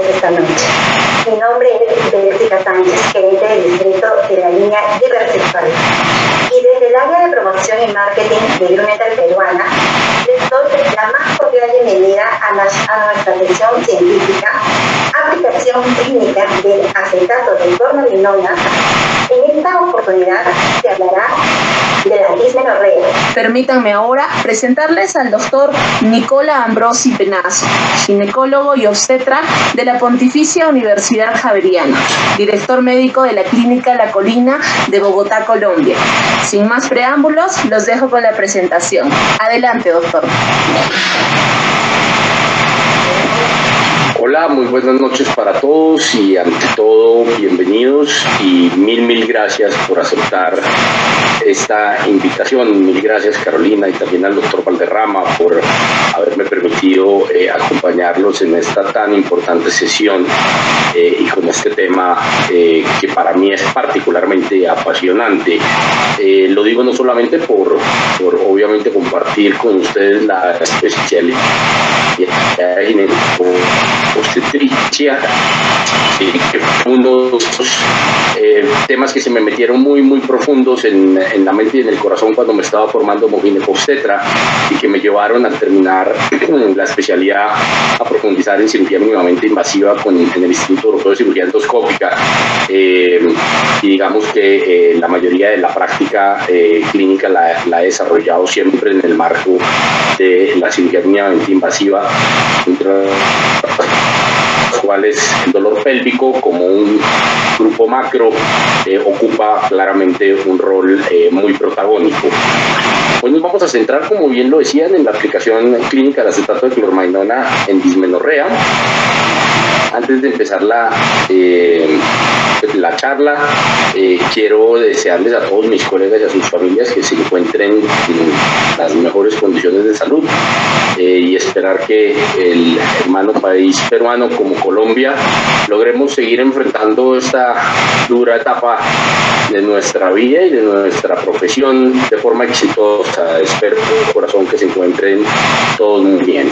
ustedes esta noche. Mi nombre es Bélgica Sánchez, gerente del distrito de la línea Diversify. Y desde el área de promoción y marketing de Grunenthal peruana, les doy la más cordial bienvenida a nuestra sección científica, aplicación clínica del acetato de dornalinona. En esta oportunidad se hablará de la dismenorrea. Permítanme ahora presentarles al doctor Nicola Ambrosi Penazo, ginecólogo y obstetra de la Pontificia Universidad Javeriana, director médico de la Clínica La Colina de Bogotá, Colombia. Sin más preámbulos, los dejo con la presentación. Adelante, doctor. Hola, muy buenas noches para todos y ante todo bienvenidos y mil gracias por aceptar esta invitación. Mil gracias, Carolina, y también al doctor Valderrama por haberme permitido acompañarlos en esta tan importante sesión y con este tema que para mí es particularmente apasionante. Lo digo no solamente por obviamente compartir con ustedes la especialidad de obstetricia, que fue uno de los temas que se me metieron muy profundos en la mente y en el corazón cuando me estaba formando como ginecobstetra y que me llevaron a terminar la especialidad a profundizar en cirugía mínimamente invasiva en el Instituto Europeo de Cirugía Endoscópica y digamos que la mayoría de la práctica clínica la he desarrollado siempre en el marco de la cirugía mínimamente invasiva, entre las cuales el dolor pélvico como un grupo macro ocupa claramente un rol muy protagónico. Hoy nos vamos a centrar, como bien lo decían, en la aplicación clínica del acetato de clormainona en dismenorrea. Antes de empezar la charla, quiero desearles a todos mis colegas y a sus familias que se encuentren en las mejores condiciones de salud y esperar que el hermano país peruano como Colombia logremos seguir enfrentando esta dura etapa de nuestra vida y de nuestra profesión de forma exitosa. Espero de corazón que se encuentren todos muy bien.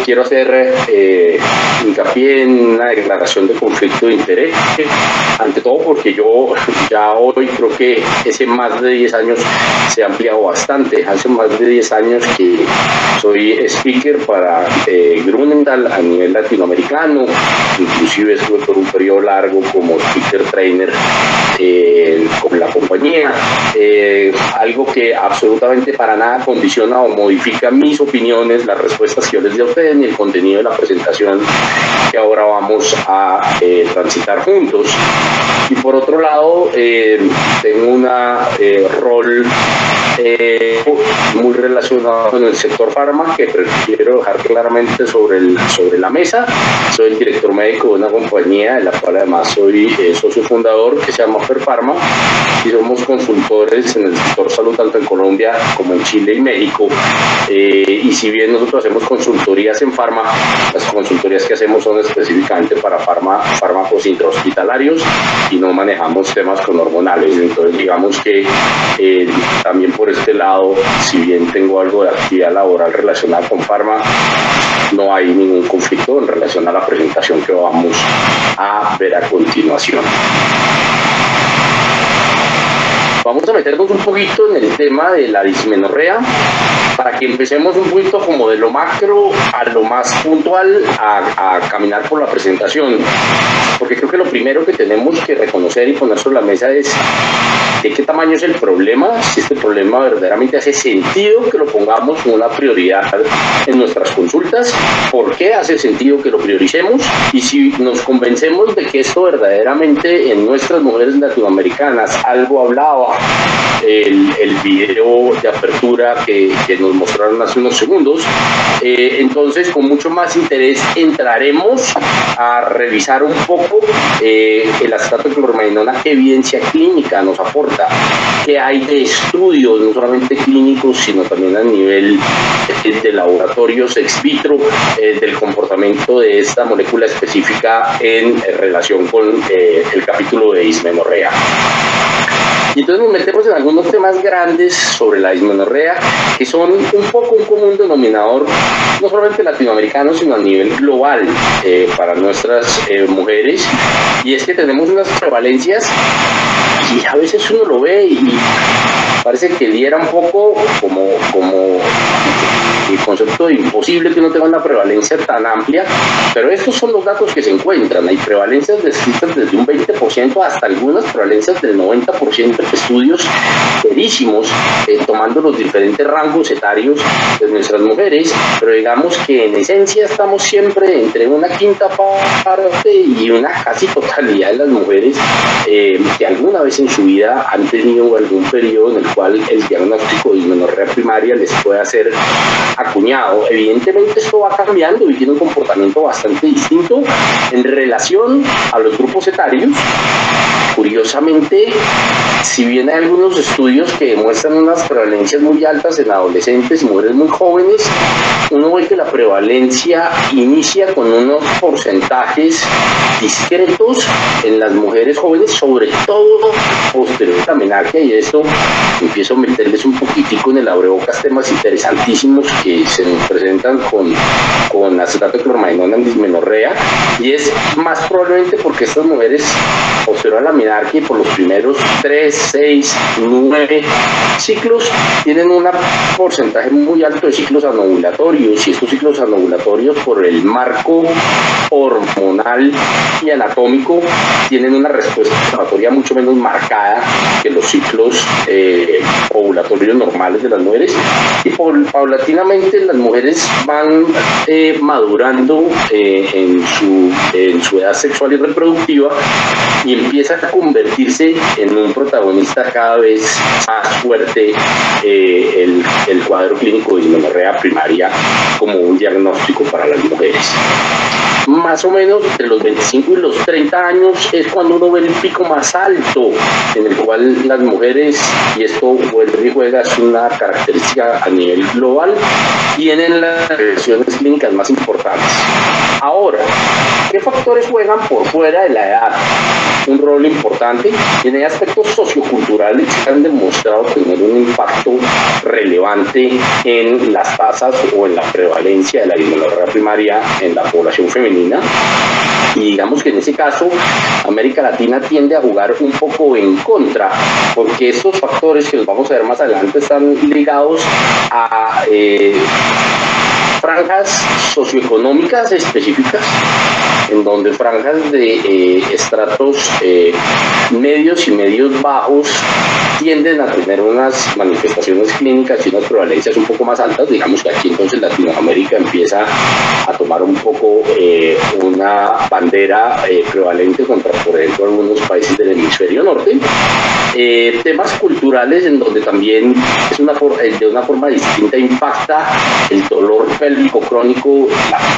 Quiero hacer hincapié en una declaración de conflicto de interés, ante todo porque yo ya hoy creo que hace más de 10 años se ha ampliado bastante. Hace más de 10 años que soy speaker para Grunenthal a nivel latinoamericano, inclusive estuve por un periodo largo como speaker trainer con la compañía, algo que absolutamente para nada condiciona o modifica mis opiniones, las respuestas que yo les di a ustedes ni el contenido de la presentación que ahora vamos a transitar juntos. Y por otro lado, tengo un rol muy relacionado con el sector farma que quiero dejar claramente sobre la mesa. Soy el director médico de una compañía de la cual además soy socio fundador, que se llama Ferfarma, y somos consultores en el sector salud tanto en Colombia como en Chile y México. Y si bien nosotros hacemos consultorías en farma, las consultorías que hacemos son específicamente para fármacos intrahospitalarios y no manejamos temas con hormonales. Entonces digamos que también por este lado, si bien tengo algo de actividad laboral relacionada con farma, no hay ningún conflicto en relación a la presentación que vamos a ver a continuación. Vamos a meternos un poquito en el tema de la dismenorrea para que empecemos un poquito como de lo macro a lo más puntual a caminar por la presentación, porque creo que lo primero que tenemos que reconocer y poner sobre la mesa es de qué tamaño es el problema, si este problema verdaderamente hace sentido que lo pongamos como una prioridad en nuestras consultas, por qué hace sentido que lo prioricemos y si nos convencemos de que esto verdaderamente en nuestras mujeres latinoamericanas, algo hablaba el video de apertura que nos mostraron hace unos segundos, entonces con mucho más interés entraremos a revisar un poco el acetato de clormainona, qué evidencia clínica nos aporta, qué hay de estudios, no solamente clínicos, sino también a nivel de laboratorios ex vitro, del comportamiento de esta molécula específica en relación con el capítulo de dismenorrea. Y entonces nos metemos en algunos temas grandes sobre la dismenorrea, que son un poco un común denominador, no solamente latinoamericano, sino a nivel global para nuestras mujeres. Y es que tenemos unas prevalencias y a veces uno lo ve y parece que diera un poco como el concepto de imposible que uno tenga una prevalencia tan amplia, pero estos son los datos que se encuentran. Hay prevalencias descritas desde un 20% hasta algunas prevalencias del 90% de estudios serísimos, tomando los diferentes rangos etarios de nuestras mujeres, pero digamos que en esencia estamos siempre entre una quinta parte y una casi totalidad de las mujeres que alguna vez en su vida han tenido algún periodo en el cual el diagnóstico de dismenorrea primaria les puede hacer acuñado. Evidentemente esto va cambiando y tiene un comportamiento bastante distinto en relación a los grupos etarios. Curiosamente, si bien hay algunos estudios que demuestran unas prevalencias muy altas en adolescentes y mujeres muy jóvenes, uno ve que la prevalencia inicia con unos porcentajes discretos en las mujeres jóvenes, sobre todo posterior a la menarquia, y esto empiezo a meterles un poquitico en el abrebocas temas interesantísimos que se nos presentan con acetato de clormadenona en dismenorrea, y es más probablemente porque estas mujeres posterior a la menarquia y por los primeros 3, 6, 9 ciclos tienen un porcentaje muy alto de ciclos anovulatorios, y estos ciclos anovulatorios por el marco hormonal y anatómico tienen una respuesta inflamatoria mucho menos marcada que los ciclos ovulatorios normales de las mujeres, y paulatinamente las mujeres van madurando en su edad sexual y reproductiva, y empieza a convertirse en un protagonista cada vez más fuerte el cuadro clínico de dismenorrea primaria como un diagnóstico para las mujeres. Más o menos entre los 25 y los 30 años es cuando uno ve el pico más alto, en el cual las mujeres, y esto vuelve y juega, es una característica a nivel global, tienen las agresiones clínicas más importantes. Ahora, ¿qué factores juegan por fuera de la edad? Un rol importante. Tiene aspectos socioculturales que han demostrado tener un impacto relevante en las tasas o en la prevalencia de la dismenorrea primaria en la población femenina. Y digamos que en ese caso América Latina tiende a jugar un poco en contra, porque estos factores que los vamos a ver más adelante están ligados a franjas socioeconómicas específicas, en donde franjas de estratos medios y medios bajos tienden a tener unas manifestaciones clínicas y unas prevalencias un poco más altas. Digamos que aquí entonces Latinoamérica empieza a tomar un poco una bandera prevalente contra, por ejemplo, algunos países del hemisferio norte. Temas culturales en donde también es de una forma distinta impacta el dolor pélvico crónico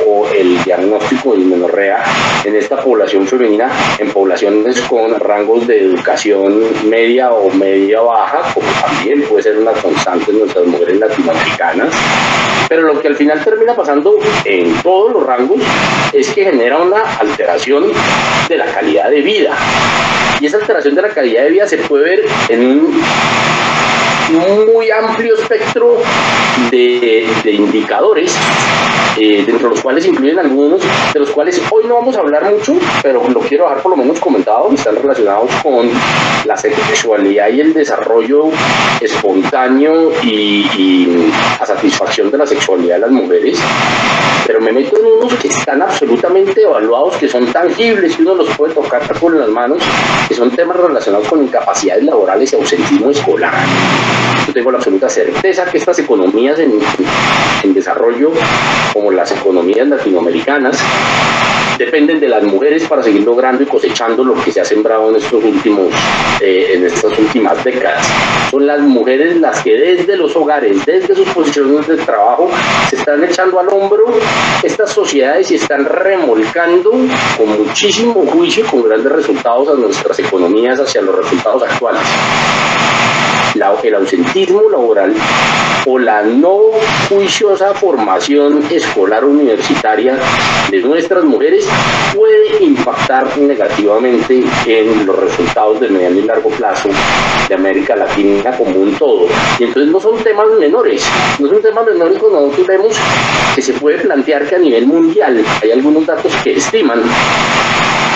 o el diagnóstico de dismenorrea en esta población femenina, en poblaciones con rangos de educación media o media baja, como también puede ser una constante en nuestras mujeres latinoamericanas. Pero lo que al final termina pasando en todos los rangos es que genera una alteración de la calidad de vida. Y esa alteración de la calidad de vida se puede ver en un muy amplio espectro de indicadores, dentro de los cuales incluyen algunos, de los cuales hoy no vamos a hablar mucho, pero lo quiero dejar por lo menos comentado, que están relacionados con la sexualidad y el desarrollo espontáneo y a satisfacción de la sexualidad de las mujeres. Pero me meto en unos que están absolutamente evaluados, que son tangibles, que uno los puede tocar con las manos, que son temas relacionados con incapacidades laborales y ausentismo escolar. Yo tengo la absoluta certeza que estas economías en desarrollo, como las economías latinoamericanas, dependen de las mujeres para seguir logrando y cosechando lo que se ha sembrado en estas últimas décadas. Son las mujeres las que desde los hogares, desde sus posiciones de trabajo, se están echando al hombro estas sociedades y están remolcando con muchísimo juicio y con grandes resultados a nuestras economías hacia los resultados actuales. La el ausentismo laboral o la no juiciosa formación escolar universitaria de nuestras mujeres puede impactar negativamente en los resultados de mediano y largo plazo de América Latina como un todo. Y entonces no son temas menores, cuando nosotros vemos que se puede plantear que a nivel mundial hay algunos datos que estiman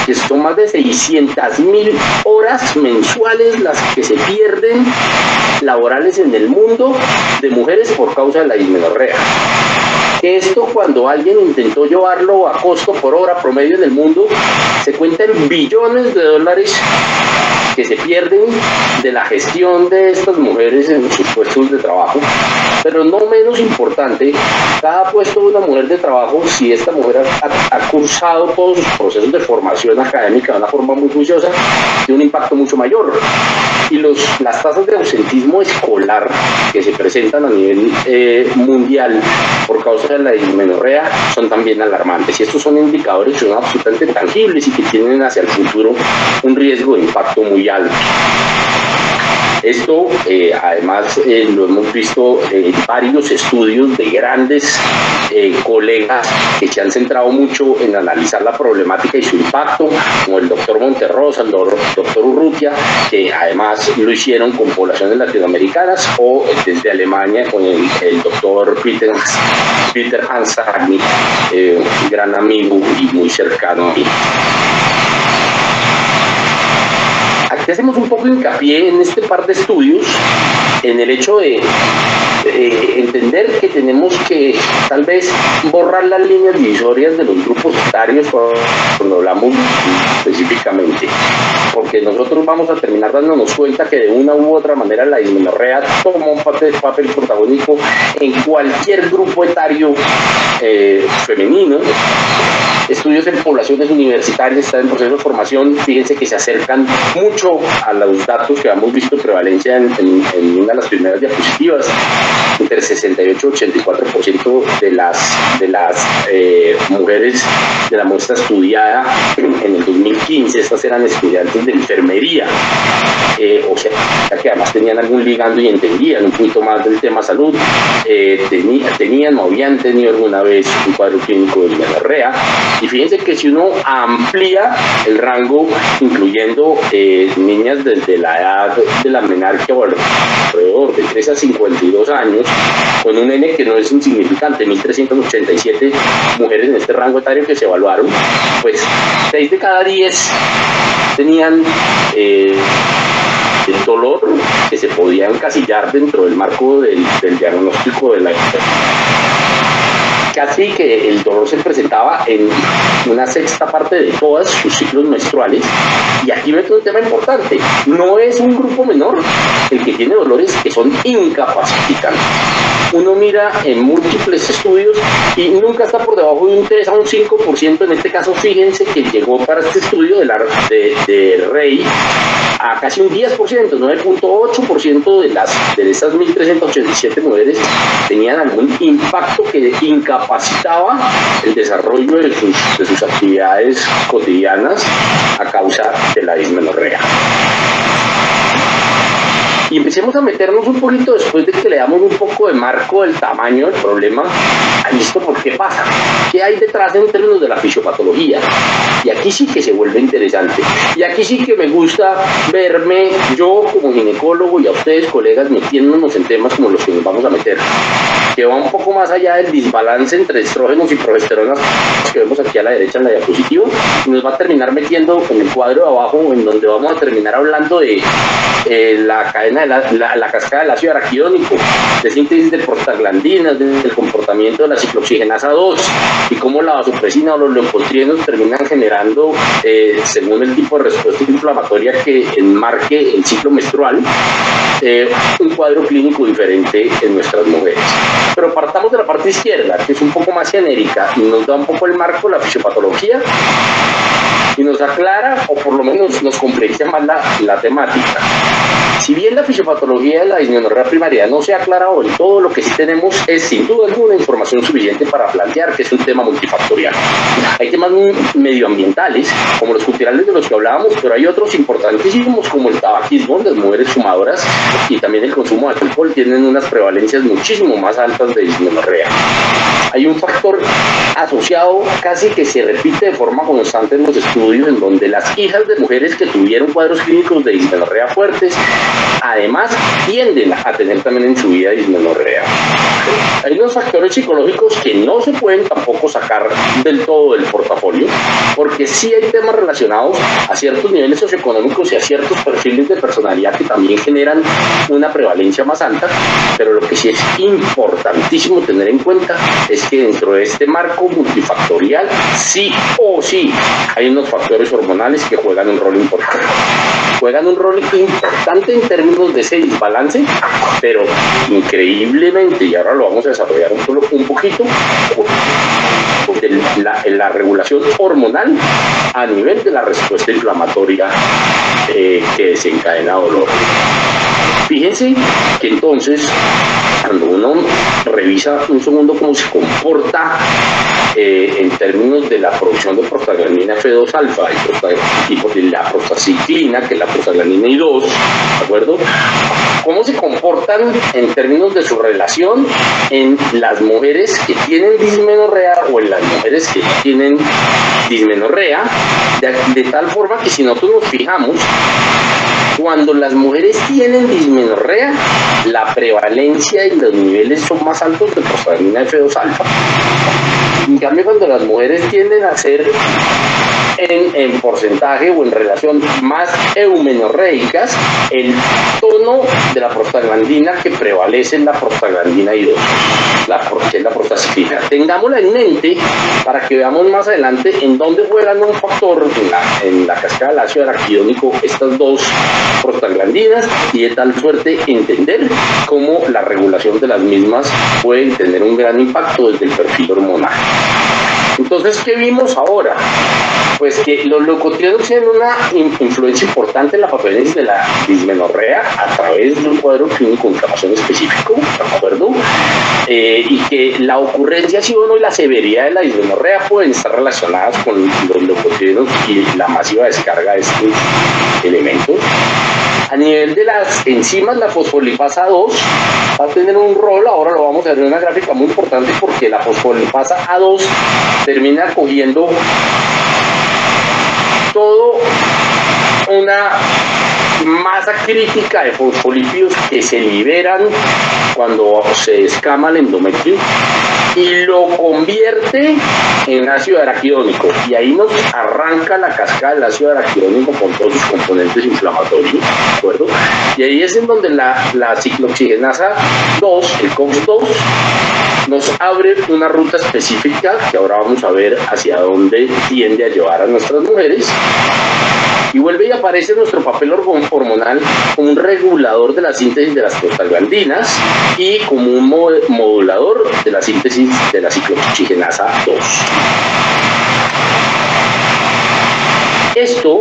que son más de 600.000 horas mensuales las que se pierden laborales en el mundo de mujeres por causa de la dismenorrea. Esto, cuando alguien intentó llevarlo a costo por hora promedio en el mundo, se cuenta en billones de dólares que se pierden de la gestión de estas mujeres en sus puestos de trabajo. Pero no menos importante, cada puesto de una mujer de trabajo, si esta mujer ha cursado todos sus procesos de formación académica de una forma muy juiciosa, tiene un impacto mucho mayor. Y las tasas de ausentismo escolar que se presentan a nivel mundial por causa de la dismenorrea son también alarmantes. Y estos son indicadores que son absolutamente tangibles y que tienen hacia el futuro un riesgo de impacto muy alto. Esto, además, lo hemos visto en varios estudios de grandes colegas que se han centrado mucho en analizar la problemática y su impacto, como el doctor Monterrosa, el doctor Urrutia, que además lo hicieron con poblaciones latinoamericanas, o desde Alemania con el doctor Peter Hansagni, un gran amigo y muy cercano a mí. Aquí hacemos un poco hincapié en este par de estudios, en el hecho de entender que tenemos que tal vez borrar las líneas divisorias de los grupos etarios cuando hablamos específicamente, porque nosotros vamos a terminar dándonos cuenta que de una u otra manera la dismenorrea toma un papel protagónico en cualquier grupo etario femenino. Estudios en poblaciones universitarias están en proceso de formación, fíjense que se acercan mucho a los datos que hemos visto prevalencia en una de las primeras diapositivas, entre 68 y 84% de las mujeres de la muestra estudiada en el 2015, estas eran estudiantes de enfermería, o sea que además tenían algún ligando y entendían un poquito más del tema salud, tenían o habían tenido alguna vez un cuadro clínico de dismenorrea. Y fíjense que si uno amplía el rango, incluyendo niñas desde la edad de la menarquia o alrededor de 3 a 52 años, con un N que no es insignificante, 1.387 mujeres en este rango etario que se evaluaron, pues 6 de cada 10 tenían el dolor que se podía encasillar dentro del marco del diagnóstico de la enfermedad. Casi que el dolor se presentaba en una sexta parte de todos sus ciclos menstruales. Y aquí meto un tema importante: no es un grupo menor el que tiene dolores que son incapacitantes. Uno mira en múltiples estudios y nunca está por debajo de un 3 a un 5%. En este caso, fíjense que llegó para este estudio de Rey a casi un 10%, 9.8% de esas 1.387 mujeres tenían algún impacto que incapacitaba el desarrollo de sus actividades cotidianas a causa de la dismenorrea. Y empecemos a meternos un poquito, después de que le damos un poco de marco del tamaño del problema, ¿esto por qué pasa? ¿Qué hay detrás en términos de la fisiopatología? Y aquí sí que se vuelve interesante. Y aquí sí que me gusta verme yo como ginecólogo y a ustedes, colegas, metiéndonos en temas como los que nos vamos a meter, que va un poco más allá del desbalance entre estrógenos y progesteronas que vemos aquí a la derecha en la diapositiva, y nos va a terminar metiendo en el cuadro de abajo, en donde vamos a terminar hablando de la cadena de la cascada del ácido araquidónico, de síntesis de prostaglandinas, del comportamiento de la ciclooxigenasa 2 y cómo la vasopresina o los leucotrienos terminan generando, según el tipo de respuesta inflamatoria que enmarque el ciclo menstrual, un cuadro clínico diferente en nuestras mujeres. Pero partamos de la parte izquierda, que es un poco más genérica y nos da un poco el marco de la fisiopatología y nos aclara, o por lo menos nos complejiza más la temática. Si bien la fisiopatología de la dismenorrea primaria no se ha aclarado del todo, lo que sí tenemos es sin duda alguna información suficiente para plantear que es un tema multifactorial. Hay temas medioambientales, como los culturales de los que hablábamos, pero hay otros importantísimos como el tabaquismo. Las mujeres fumadoras y también el consumo de alcohol tienen unas prevalencias muchísimo más altas de dismenorrea. Hay un factor asociado casi que se repite de forma constante en los estudios, en donde las hijas de mujeres que tuvieron cuadros clínicos de dismenorrea fuertes, además tienden a tener también en su vida dismenorrea. Hay unos factores psicológicos que no se pueden tampoco sacar del todo del portafolio, porque sí hay temas relacionados a ciertos niveles socioeconómicos y a ciertos perfiles de personalidad que también generan una prevalencia más alta, pero lo que sí es importantísimo tener en cuenta es que dentro de este marco multifactorial, sí o sí, hay unos factores hormonales que juegan un rol importante. Juegan un rol importante en términos de ese desbalance, pero increíblemente, y ahora lo vamos a desarrollar un poquito, la regulación hormonal a nivel de la respuesta inflamatoria que desencadena dolor. Fíjense que entonces, cuando uno revisa un segundo cómo se comporta en términos de la producción de prostaglandina F2 alfa y la prostaciclina, que es la prostaglandina I2, ¿de acuerdo? ¿Cómo se comportan en términos de su relación en las mujeres que tienen dismenorrea o en las mujeres que tienen dismenorrea? De tal forma que si nosotros nos fijamos, cuando las mujeres tienen dismenorrea, la prevalencia y los niveles son más altos de prostaglandina F2 alfa. En cambio, cuando las mujeres tienden a ser en porcentaje o en relación más eumenorreicas, el tono de la prostaglandina que prevalece es la prostaglandina I2, que es la prostaciclina. Tengámosla en mente para que veamos más adelante en dónde juegan un factor en la cascada del ácido araquidónico estas dos prostaglandinas, y de tal suerte entender cómo la regulación de las mismas puede tener un gran impacto desde el perfil hormonal. Entonces, ¿qué vimos ahora? Pues que los leucotrienos tienen una influencia importante en la patogénesis de la dismenorrea a través de un cuadro clínico de inflamación específico, ¿de acuerdo? Y que la ocurrencia, sí o no, y la severidad de la dismenorrea pueden estar relacionadas con los leucotrienos y la masiva descarga de estos elementos. A nivel de las enzimas, la fosfolipasa 2 va a tener un rol, ahora lo vamos a ver en una gráfica muy importante, porque la fosfolipasa A2 termina cogiendo todo una masa crítica de fosfolípidos que se liberan cuando se descama el endometrio y lo convierte en ácido araquidónico, y ahí nos arranca la cascada del ácido araquidónico con todos sus componentes inflamatorios, ¿de acuerdo? Y ahí es en donde la ciclooxigenasa 2, el COX-2, nos abre una ruta específica que ahora vamos a ver hacia dónde tiende a llevar a nuestras mujeres. Y vuelve y aparece nuestro papel hormonal como un regulador de la síntesis de las prostaglandinas y como un modulador de la síntesis de la ciclooxigenasa 2. Esto,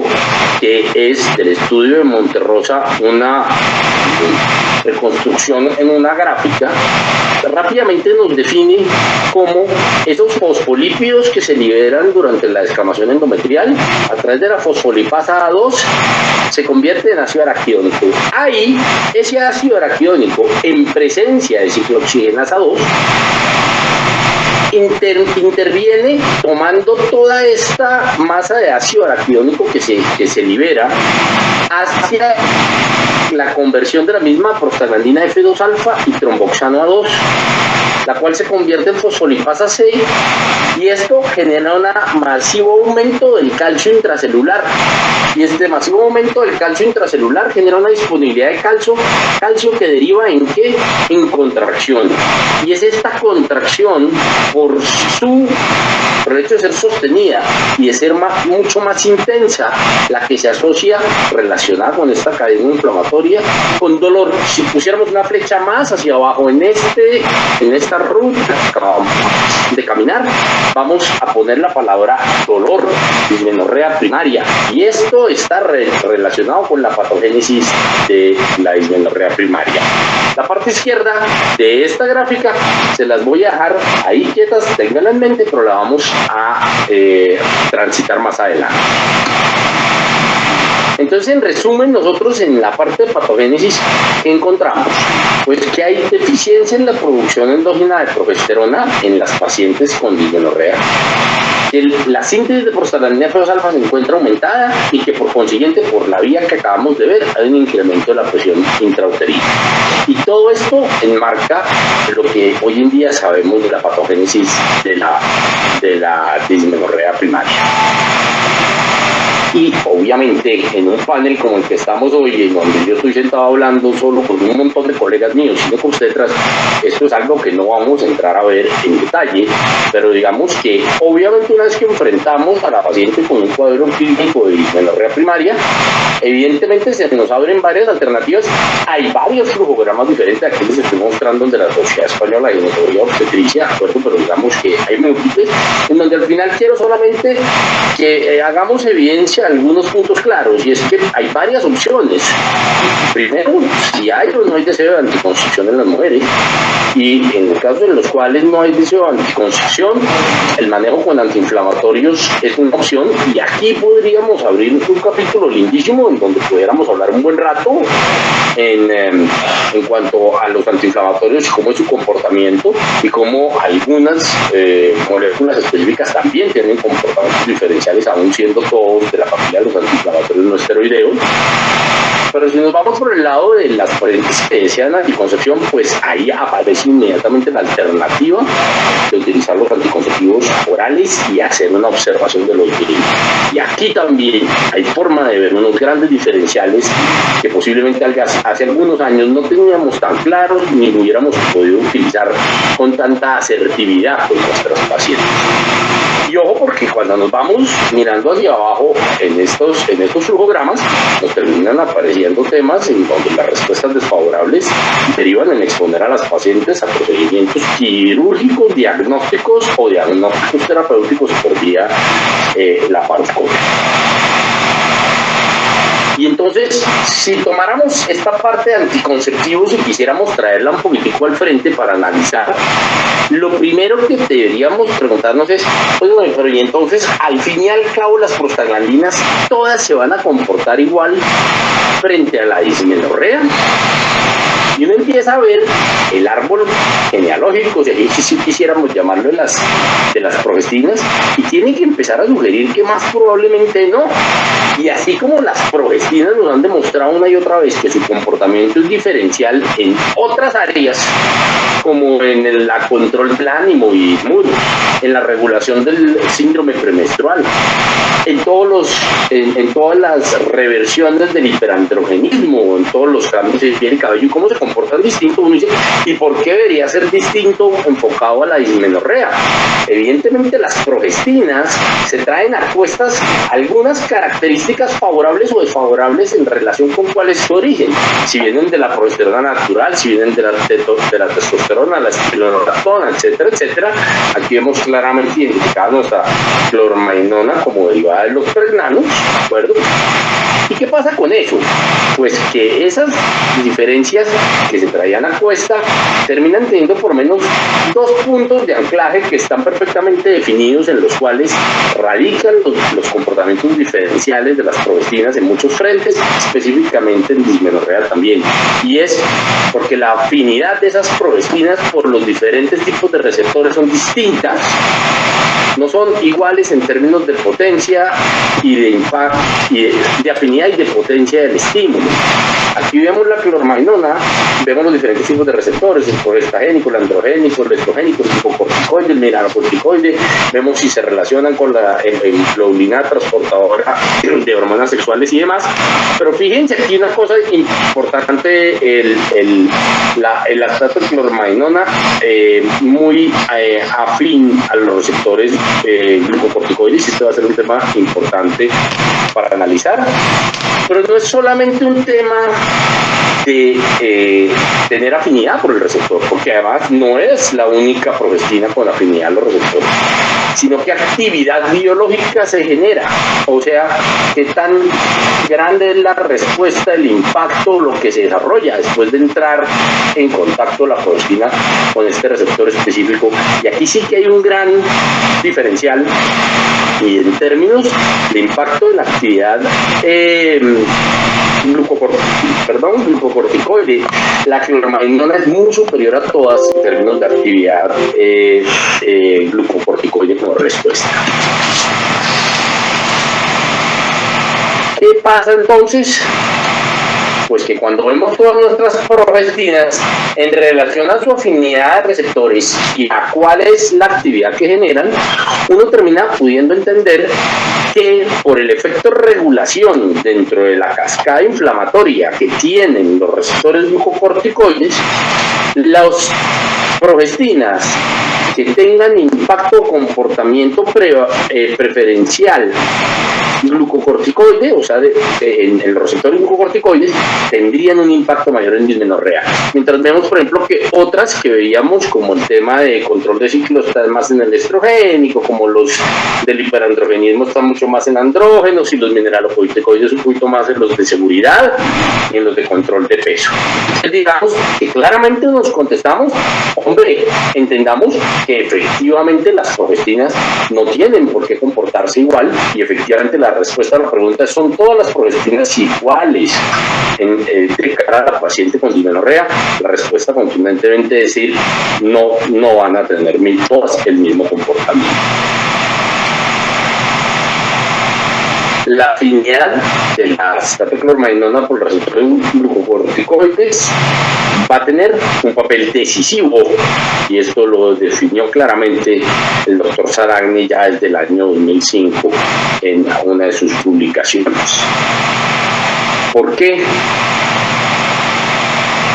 que es del estudio de Monterrosa, una reconstrucción en una gráfica, rápidamente nos define cómo esos fosfolípidos que se liberan durante la descamación endometrial a través de la fosfolipasa A2 se convierte en ácido araquidónico. Ahí, ese ácido araquidónico, en presencia de ciclooxigenasa 2, interviene tomando toda esta masa de ácido araquidónico que se libera hacia la conversión de la misma prostaglandina F2 alfa y tromboxano A2, la cual se convierte en fosfolipasa 6, y esto genera un masivo aumento del calcio intracelular, y este masivo aumento del calcio intracelular genera una disponibilidad de calcio que deriva en ¿qué? En contracción, y es esta contracción por su por el hecho de ser sostenida y de ser mucho más intensa, la que se asocia relacionada con esta cadena inflamatoria con dolor. Si pusiéramos una flecha más hacia abajo en esta ruta de caminar, vamos a poner la palabra dolor, dismenorrea primaria, y esto está relacionado con la patogénesis de la dismenorrea primaria. La parte izquierda de esta gráfica se las voy a dejar ahí quietas, ténganla en mente, pero la vamos a transitar más adelante. Entonces, en resumen, nosotros en la parte de patogénesis, ¿qué encontramos? Pues que hay deficiencia en la producción endógena de progesterona en las pacientes con dismenorrea. La síntesis de prostaglandina F2-alfa se encuentra aumentada y que por consiguiente, por la vía que acabamos de ver, hay un incremento de la presión intrauterina. Y todo esto enmarca lo que hoy en día sabemos de la patogénesis de la dismenorrea primaria. Y obviamente en un panel como el que estamos hoy, en donde yo estoy sentado hablando solo con un montón de colegas míos, sino con ustedes, esto es algo que no vamos a entrar a ver en detalle, pero digamos que obviamente una vez que enfrentamos a la paciente con un cuadro clínico de dismenorrea primaria, evidentemente se nos abren varias alternativas. Hay varios flujogramas diferentes, aquí les estoy mostrando de la Sociedad Española de Ginecología Obstetricia, pero digamos que hay múltiples, en donde al final quiero solamente que hagamos evidencia algunos puntos claros, y es que hay varias opciones. Primero, si hay o no hay deseo de anticoncepción en las mujeres, y en los casos en los cuales no hay deseo de anticoncepción, el manejo con antiinflamatorios es una opción, y aquí podríamos abrir un capítulo lindísimo en donde pudiéramos hablar un buen rato en cuanto a los antiinflamatorios y cómo es su comportamiento, y cómo algunas moléculas específicas también tienen comportamientos diferenciales, aún siendo todos de la familia de los antiinflamatorios no esteroideos. Pero si nos vamos por el lado de las pacientes que desean anticoncepción, pues ahí aparece inmediatamente la alternativa de utilizar los anticonceptivos orales y hacer una observación de los virus. Y aquí también hay forma de ver unos grandes diferenciales que posiblemente hace algunos años no teníamos tan claros ni hubiéramos podido utilizar con tanta asertividad con nuestros pacientes. Y ojo, porque cuando nos vamos mirando hacia abajo en estos flujogramas, nos terminan apareciendo temas en donde las respuestas desfavorables derivan en exponer a las pacientes a procedimientos quirúrgicos, diagnósticos o diagnósticos terapéuticos por vía laparoscópica. Y entonces, si tomáramos esta parte de anticonceptivos y quisiéramos traerla un poquitico al frente para analizar, lo primero que deberíamos preguntarnos es, pues bueno, pero y entonces, al fin y al cabo, las prostaglandinas todas se van a comportar igual frente a la dismenorrea. Y uno empieza a ver el árbol genealógico, si quisiéramos llamarlo, de las progestinas, y tiene que empezar a sugerir que más probablemente no. Y así como las progestinas nos han demostrado una y otra vez que su comportamiento es diferencial en otras áreas, como en la control plan y movilismo, en la regulación del síndrome premenstrual, en todas las reversiones del hiperandrogenismo, en todos los cambios de piel y cabello, y cómo se comportan distintos, uno dice, ¿y por qué debería ser distinto enfocado a la dismenorrea? Evidentemente las progestinas se traen a cuestas algunas características favorables o desfavorables en relación con cuál es su origen, si vienen de la progesterona natural, si vienen de la testosterona, la espironolactona, etcétera, etcétera. Aquí vemos claramente identificada nuestra clormainona como derivada de los pregnanos, ¿de acuerdo? ¿Y qué pasa con eso? Pues que esas diferencias que se traían a cuesta terminan teniendo por menos dos puntos de anclaje que están perfectamente definidos, en los cuales radican los comportamientos diferenciales de las progestinas en muchos frentes, específicamente en dismenorrea también. Y es porque la afinidad de esas progestinas por los diferentes tipos de receptores son distintas, no son iguales en términos de potencia y de impacto, y de afinidad y de potencia del estímulo. Aquí vemos la clormainona, vemos los diferentes tipos de receptores, el progestagénico, el androgénico, el estrogénico, el lipocorticoide, el mineralocorticoide, vemos si se relacionan con la hemoglobina transportadora de hormonas sexuales y demás. Pero fíjense aquí una cosa importante, el lactato de clormainona muy afín a los receptores glucocorticoides. Este va a ser un tema importante para analizar, pero no es solamente un tema de tener afinidad por el receptor, porque además no es la única progestina con afinidad a los receptores, sino que actividad biológica se genera, o sea, qué tan grande es la respuesta, el impacto, lo que se desarrolla después de entrar en contacto la progestina con este receptor específico. Y aquí sí que hay un gran diferencial, y en términos de impacto en la actividad glucocorticoide, la clormagnona es muy superior a todas en términos de actividad glucocorticoide como respuesta. ¿Qué pasa entonces? Pues que cuando vemos todas nuestras progestinas en relación a su afinidad de receptores y a cuál es la actividad que generan, uno termina pudiendo entender que por el efecto regulación dentro de la cascada inflamatoria que tienen los receptores glucocorticoides, las progestinas que tengan impacto o comportamiento preferencial glucocorticoide, o sea, en los receptores glucocorticoides, tendrían un impacto mayor en dismenorrea. Mientras vemos, por ejemplo, que otras que veíamos, como el tema de control de ciclos, están más en el estrogénico, como los del hiperandrogenismo están mucho más en andrógenos, y los mineralocorticoides un poquito más en los de seguridad y en los de control de peso. Entonces, digamos que claramente nos contestamos, hombre, entendamos que efectivamente las progestinas no tienen por qué comportarse igual, y efectivamente la respuesta a la pregunta es: ¿son todas las progestinas iguales de cara a la paciente con dismenorrea? La respuesta contundentemente es decir, no van a tener todas el mismo comportamiento. La afinidad de la acetylclormagnona por los receptores glucocorticoides va a tener un papel decisivo, y esto lo definió claramente el doctor Zaragni ya desde el año 2005 en una de sus publicaciones. ¿Por qué?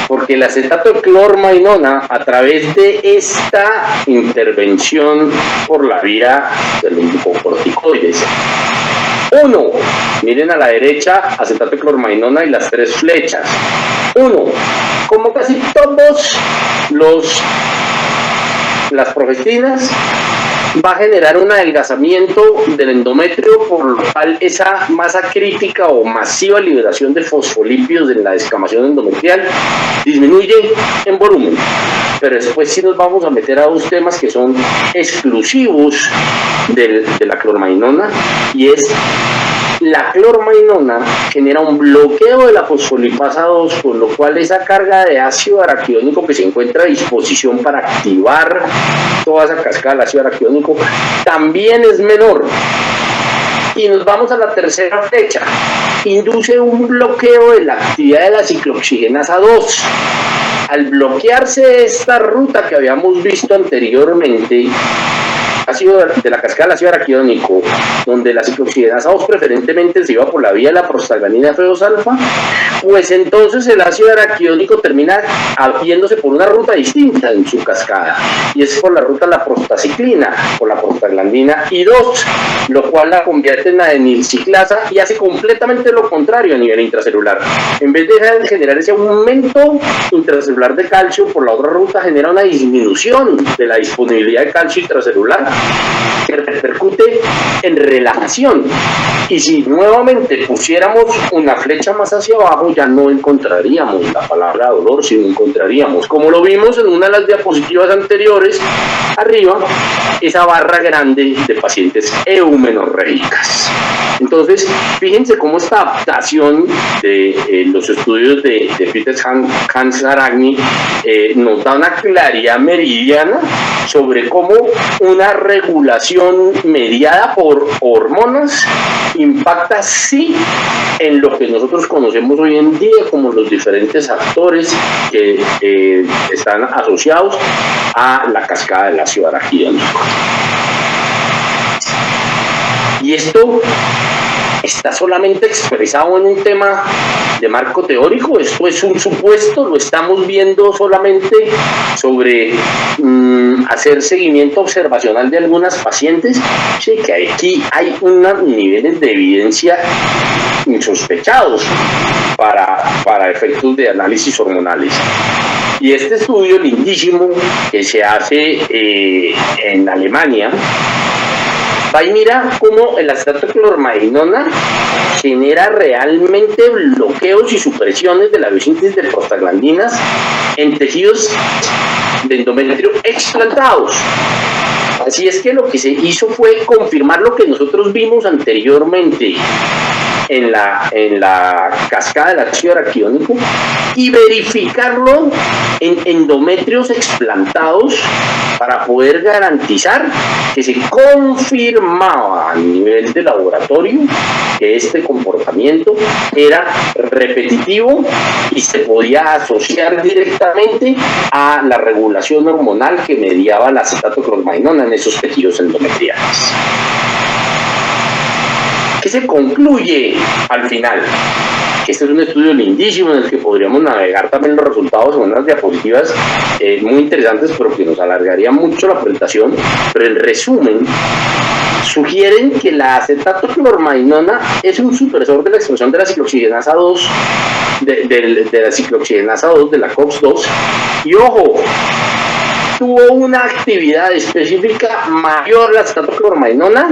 Porque la acetylclormagnona, a través de esta intervención por la vía de los glucocorticoides, uno, miren a la derecha, acetylclormagnona y las tres flechas. Uno, como casi todos las progestinas, va a generar un adelgazamiento del endometrio, por lo cual esa masa crítica o masiva liberación de fosfolípidos en la descamación endometrial disminuye en volumen. Pero después sí nos vamos a meter a dos temas que son exclusivos de la clormagnona, y es: la clormagnona genera un bloqueo de la fosfolipasa 2, con lo cual esa carga de ácido araquidónico que se encuentra a disposición para activar toda esa cascada del ácido araquidónico también es menor. Y nos vamos a la tercera flecha: induce un bloqueo de la actividad de la ciclooxigenasa 2. Al bloquearse esta ruta que habíamos visto anteriormente, ácido de la cascada del ácido araquidónico, donde la ciclooxigenasa 2 preferentemente se iba por la vía de la prostaglandina F2-alfa, pues entonces el ácido araquidónico termina yéndose por una ruta distinta en su cascada, y es por la ruta de la prostaciclina, por la prostaglandina I2, lo cual la convierte en adenilciclasa y hace completamente lo contrario a nivel intracelular. En vez de generar ese aumento intracelular de calcio, por la otra ruta genera una disminución de la disponibilidad de calcio intracelular, que repercute en relajación. Y si nuevamente pusiéramos una flecha más hacia abajo, ya no encontraríamos la palabra dolor, sino encontraríamos, como lo vimos en una de las diapositivas anteriores, arriba, esa barra grande de pacientes eumenorreicas. Entonces, fíjense cómo esta adaptación de los estudios de Peter Hans Zaragni nos da una claridad meridiana sobre cómo una regulación mediada por hormonas impacta sí en lo que nosotros conocemos hoy en día como los diferentes actores que están asociados a la cascada del ácido araquidónico. Y esto está solamente expresado en un tema de marco teórico. Esto es un supuesto, lo estamos viendo solamente sobre hacer seguimiento observacional de algunas pacientes. Sí, que aquí hay unos niveles de evidencia insospechados para efectos de análisis hormonales. Y este estudio lindísimo que se hace en Alemania va y mira cómo el acetato de clormagnona genera realmente bloqueos y supresiones de la biosíntesis de prostaglandinas en tejidos de endometrio explantados. Así es que lo que se hizo fue confirmar lo que nosotros vimos anteriormente en la cascada del ácido araquidónico y verificarlo en endometrios explantados para poder garantizar que se confirmaba a nivel de laboratorio que este comportamiento era repetitivo y se podía asociar directamente a la regulación hormonal que mediaba la acetato de clormagnona en esos tejidos endometriales. ¿Qué se concluye al final? Este es un estudio lindísimo en el que podríamos navegar también los resultados en unas diapositivas muy interesantes, pero que nos alargaría mucho la presentación. Pero en resumen, sugieren que la acetato clormagnona es un supresor de la expresión de la ciclooxigenasa 2, de la ciclooxigenasa 2, de la COX-2, y ojo, tuvo una actividad específica mayor la acetato clormagnona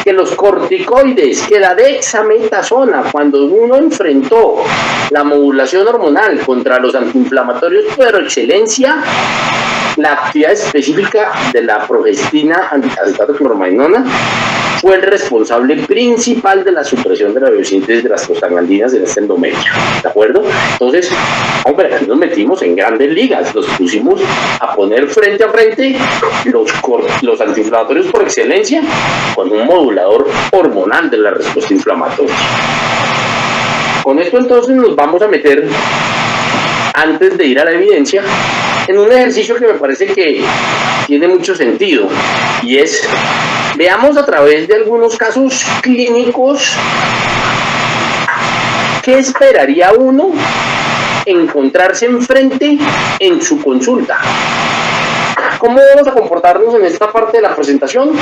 que los corticoides, que la dexametasona. Cuando uno enfrentó la modulación hormonal contra los antiinflamatorios por excelencia, la actividad específica de la progestina antiacetato clormagnona fue el responsable principal de la supresión de la biosíntesis de las prostaglandinas en este endometrio, ¿de acuerdo? Entonces, hombre, aquí nos metimos en grandes ligas, los pusimos a poner frente a frente los antiinflamatorios por excelencia con un modulador hormonal de la respuesta inflamatoria. Con esto entonces nos vamos a meter, antes de ir a la evidencia, en un ejercicio que me parece que tiene mucho sentido, y es, veamos a través de algunos casos clínicos qué esperaría uno encontrarse enfrente en su consulta. ¿Cómo vamos a comportarnos en esta parte de la presentación?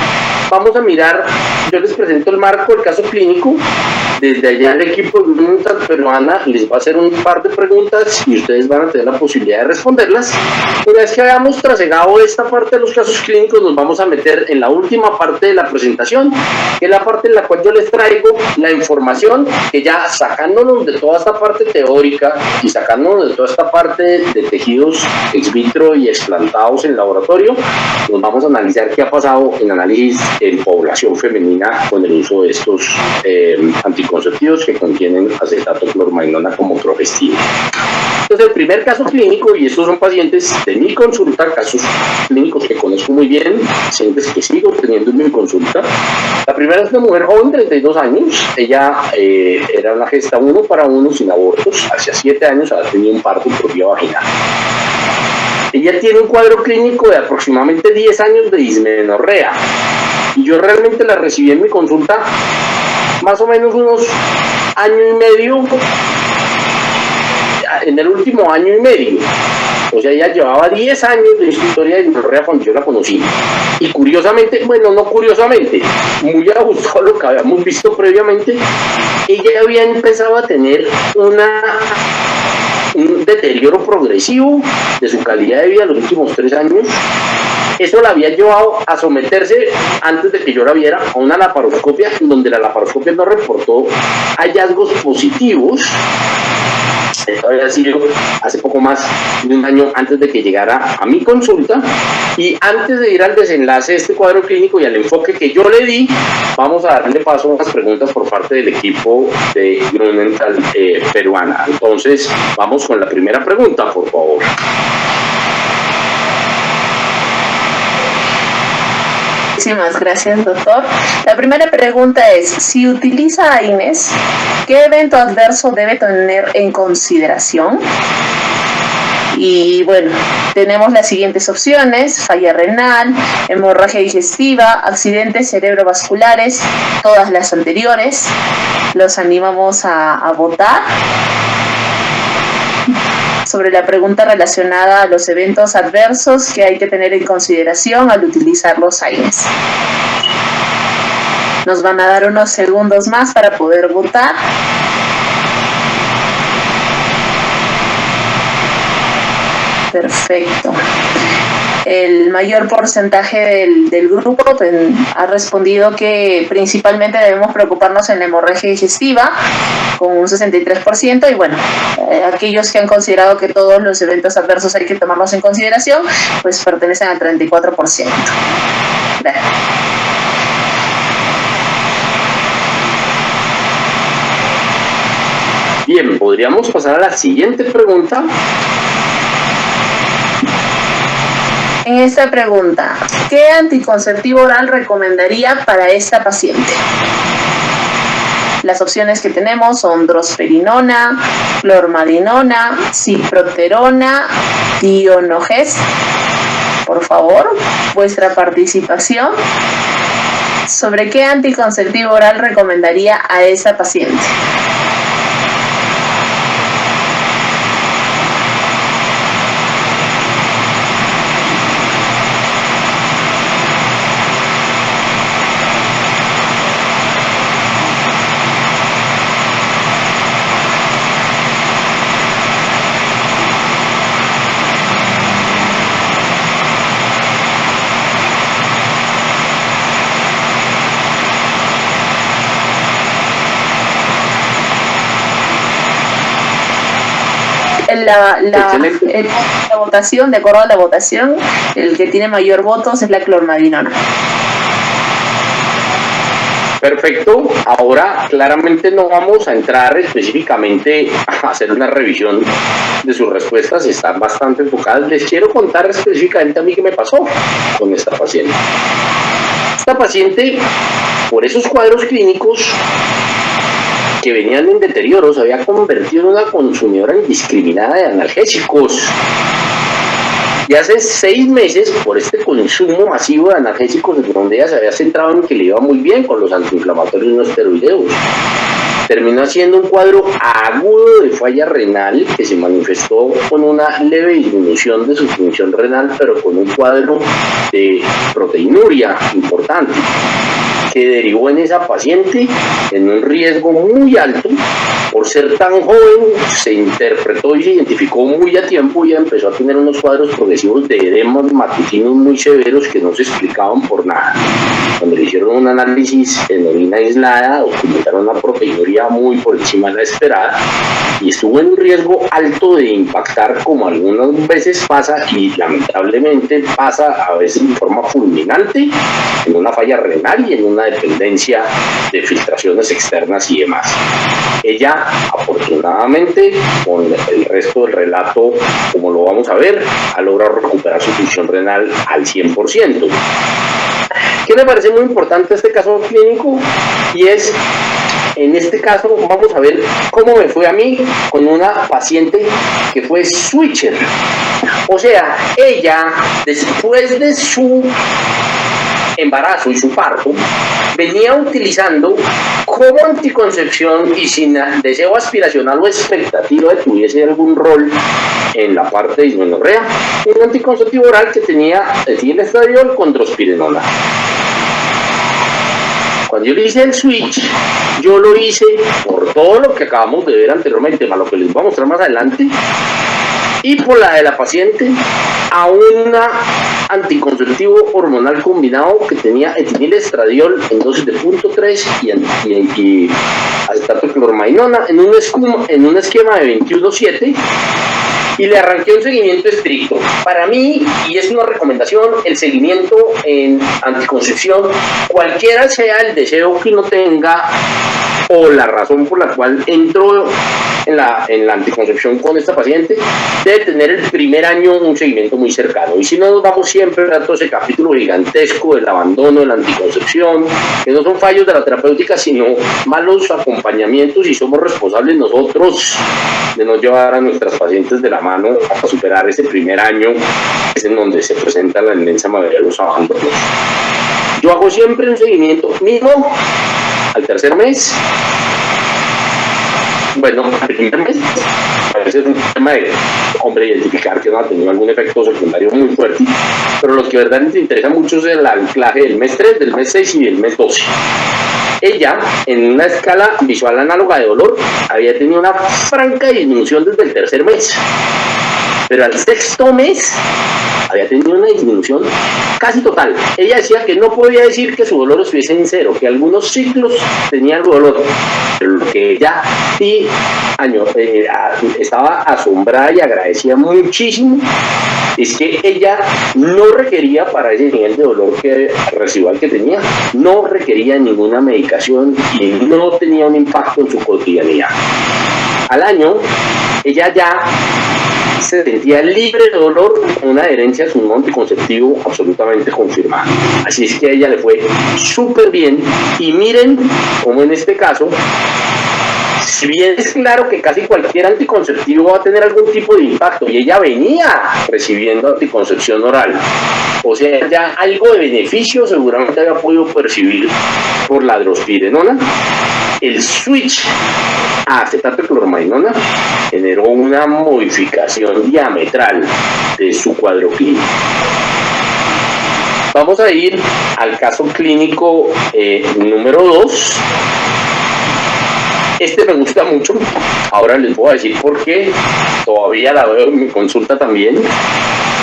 Vamos a mirar, yo les presento el marco del caso clínico. Desde allá el equipo de Grunetal Peruana les va a hacer un par de preguntas y ustedes van a tener la posibilidad de responderlas. Una vez que hayamos trasegado esta parte de los casos clínicos, nos vamos a meter en la última parte de la presentación, que es la parte en la cual yo les traigo la información que, ya sacándonos de toda esta parte teórica y sacándonos de toda esta parte de tejidos ex vitro y explantados en laboratorio, nos vamos a analizar qué ha pasado en análisis en población femenina con el uso de estos anticonceptivos que contienen acetato clormagnona como progestina. Entonces, el primer caso clínico, y estos son pacientes de mi consulta, casos clínicos que conozco muy bien, pacientes que sigo teniendo en mi consulta. La primera es una mujer joven, 32 años. Ella era una gesta 1-para-1 sin abortos. Hace 7 años había tenido un parto por vía vaginal. Ella tiene un cuadro clínico de aproximadamente 10 años de dismenorrea. Y yo realmente la recibí en mi consulta más o menos unos año y medio, en el último año y medio. O sea, ella llevaba 10 años de historia de dismenorrea cuando yo la conocí. Y curiosamente, bueno, no curiosamente, muy ajustado a lo que habíamos visto previamente, ella había empezado a tener un deterioro progresivo de su calidad de vida en los últimos 3 años. Eso la había llevado a someterse, antes de que yo la viera, a una laparoscopia, donde la laparoscopia no reportó hallazgos positivos. Esto había sido hace poco más de un año antes de que llegara a mi consulta. Y antes de ir al desenlace de este cuadro clínico y al enfoque que yo le di, vamos a darle paso a unas preguntas por parte del equipo de Grunetal Peruana. Entonces, vamos con la primera pregunta, por favor. Muchísimas gracias, doctor. La primera pregunta es, si utiliza AINES, ¿qué evento adverso debe tener en consideración? Y bueno, tenemos las siguientes opciones: falla renal, hemorragia digestiva, accidentes cerebrovasculares, todas las anteriores. Los animamos a votar sobre la pregunta relacionada a los eventos adversos que hay que tener en consideración al utilizar los AINES. Nos van a dar unos segundos más para poder votar. Perfecto. El mayor porcentaje del grupo ha respondido que principalmente debemos preocuparnos en la hemorragia digestiva, con un 63%, y bueno, aquellos que han considerado que todos los eventos adversos hay que tomarlos en consideración, pues pertenecen al 34%. Gracias. Bien, podríamos pasar a la siguiente pregunta. En esta pregunta, ¿qué anticonceptivo oral recomendaría para esta paciente? Las opciones que tenemos son drosperinona, clormadinona, ciproterona, Tionogest. Por favor, vuestra participación. ¿Sobre qué anticonceptivo oral recomendaría a esa paciente? La votación, de acuerdo a la votación, el que tiene mayor votos es la clormadinona. Perfecto. Ahora, claramente no vamos a entrar específicamente a hacer una revisión de sus respuestas, están bastante enfocadas. Les quiero contar específicamente a mí qué me pasó con esta paciente. Esta paciente, por esos cuadros clínicos que venían en deterioro, se había convertido en una consumidora indiscriminada de analgésicos. Y hace 6 meses, por este consumo masivo de analgésicos, donde ella se había centrado en que le iba muy bien con los antiinflamatorios no esteroideos, terminó haciendo un cuadro agudo de falla renal que se manifestó con una leve disminución de su función renal, pero con un cuadro de proteinuria importante, que derivó en esa paciente en un riesgo muy alto. Por ser tan joven, se interpretó y se identificó muy a tiempo y empezó a tener unos cuadros progresivos de edemas matutinos muy severos que no se explicaban por nada. Cuando le hicieron un análisis en orina aislada, documentaron una proteinuria muy por encima de la esperada y estuvo en un riesgo alto de impactar, como algunas veces pasa y lamentablemente pasa a veces de forma fulminante, en una falla renal y en una dependencia de filtraciones externas y demás. Ella, afortunadamente, con el resto del relato, como lo vamos a ver, ha logrado recuperar su función renal al 100%. ¿Qué me parece muy importante este caso clínico? Y es, en este caso, vamos a ver cómo me fue a mí con una paciente que fue switcher. O sea, ella, después de su embarazo y su parto, venía utilizando como anticoncepción y sin deseo aspiracional o expectativa de que tuviese algún rol en la parte de dismenorrea, un anticonceptivo oral que tenía etilestradiol con drospirenona. Cuando yo le hice el switch, yo lo hice por todo lo que acabamos de ver anteriormente, más lo que les voy a mostrar más adelante, y por la de la paciente, a un anticonceptivo hormonal combinado que tenía etinilestradiol en dosis de 0.3 y acetato de clormadinona en un esquema de 21/7, y le arranqué un seguimiento estricto. Para mí, y es una recomendación, el seguimiento en anticoncepción, cualquiera sea el deseo que uno tenga o la razón por la cual entró en la anticoncepción con esta paciente, debe tener el primer año un seguimiento muy cercano. Y si no, nos vamos siempre a todo ese capítulo gigantesco del abandono de la anticoncepción, que no son fallos de la terapéutica, sino malos acompañamientos, y somos responsables nosotros de no llevar a nuestras pacientes de la mano a superar ese primer año, es en donde se presenta la inmensa mayoría de los abandonos. Yo hago siempre un seguimiento mínimo al tercer mes. Bueno, al primer mes, a veces es un tema de, hombre, identificar que no ha tenido algún efecto secundario muy fuerte, pero lo que verdaderamente interesa mucho es el anclaje del mes 3, del mes 6 y del mes 12. Ella, en una escala visual análoga de dolor, había tenido una franca disminución desde el tercer mes, pero al sexto mes había tenido una disminución casi total. Ella decía que no podía decir que su dolor estuviese en cero, que algunos ciclos tenía algo de dolor, pero lo que ella sí estaba asombrada y agradecía muchísimo es que ella no requería, para ese nivel de dolor residual que tenía, no requería ninguna medicación y no tenía un impacto en su cotidianidad. Al año, ella ya se sentía libre de dolor con una adherencia a su modo anticonceptivo absolutamente confirmada. Así es que a ella le fue súper bien, y miren cómo en este caso, si bien es claro que casi cualquier anticonceptivo va a tener algún tipo de impacto, y ella venía recibiendo anticoncepción oral, o sea, ya algo de beneficio seguramente había podido percibir por la drospirenona, el switch a acetato de clormarinona generó una modificación diametral de su cuadro clínico. Vamos a ir al caso clínico número 2. Este me gusta mucho, ahora les voy a decir por qué, todavía la veo en mi consulta también.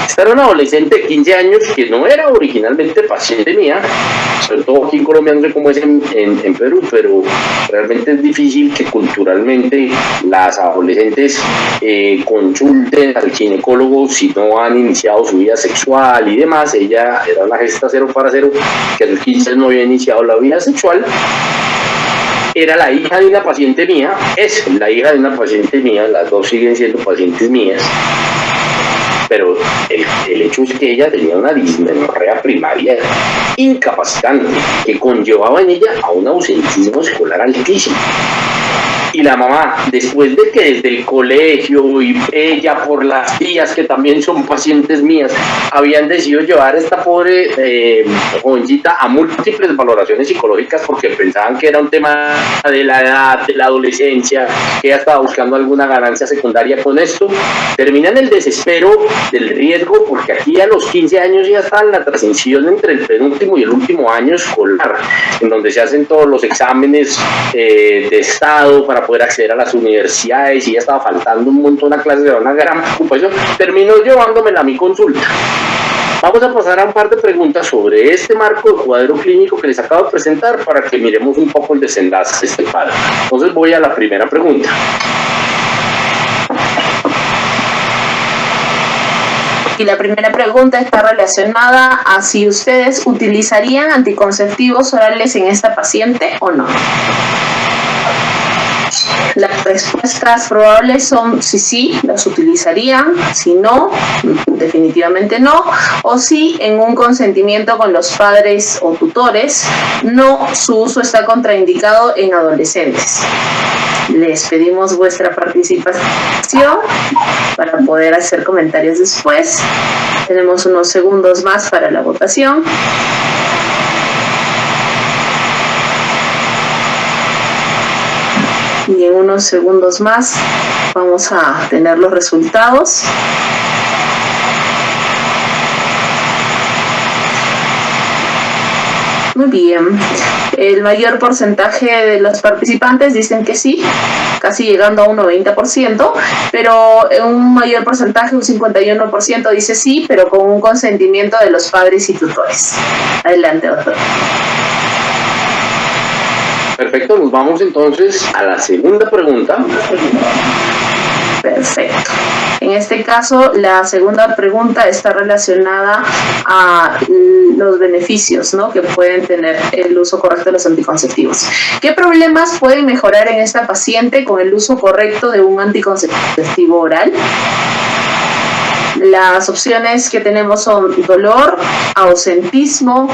Esta era una adolescente de 15 años que no era originalmente paciente mía, sobre todo aquí en Colombia, no sé cómo es en Perú, pero realmente es difícil que culturalmente las adolescentes consulten al ginecólogo si no han iniciado su vida sexual y demás. Ella era una gesta 0 para 0, que a los 15 no había iniciado la vida sexual. Era la hija de una paciente mía, es la hija de una paciente mía, las dos siguen siendo pacientes mías, pero el hecho es que ella tenía una dismenorrea primaria incapacitante que conllevaba en ella a un ausentismo escolar altísimo. Y la mamá, después de que desde el colegio y ella por las tías que también son pacientes mías habían decidido llevar a esta pobre jovencita a múltiples valoraciones psicológicas porque pensaban que era un tema de la edad, de la adolescencia, que ella estaba buscando alguna ganancia secundaria con esto, termina en el desespero del riesgo, porque aquí a los 15 años ya está en la transición entre el penúltimo y el último año escolar, en donde se hacen todos los exámenes de estado para poder acceder a las universidades, y ya estaba faltando un montón a clases, era una gran preocupación. Terminó llevándomela a mi consulta. Vamos a pasar a un par de preguntas sobre este marco de cuadro clínico que les acabo de presentar para que miremos un poco el desenlace de este cuadro. Entonces voy a la primera pregunta. Y la primera pregunta está relacionada a si ustedes utilizarían anticonceptivos orales en esta paciente o no. Las respuestas probables son sí, los utilizarían, si no, definitivamente no, o si en un consentimiento con los padres o tutores, no, su uso está contraindicado en adolescentes. Les pedimos vuestra participación para poder hacer comentarios después. Tenemos unos segundos más para la votación. Y en unos segundos más vamos a tener los resultados. Muy bien. El mayor porcentaje de los participantes dicen que sí, casi llegando a un 90%, pero un mayor porcentaje, un 51%, dice sí, pero con un consentimiento de los padres y tutores. Adelante, doctor. Perfecto, nos vamos entonces a la segunda pregunta. Perfecto. En este caso, la segunda pregunta está relacionada a los beneficios, ¿no?, que pueden tener el uso correcto de los anticonceptivos. ¿Qué problemas pueden mejorar en esta paciente con el uso correcto de un anticonceptivo oral? Las opciones que tenemos son dolor, ausentismo,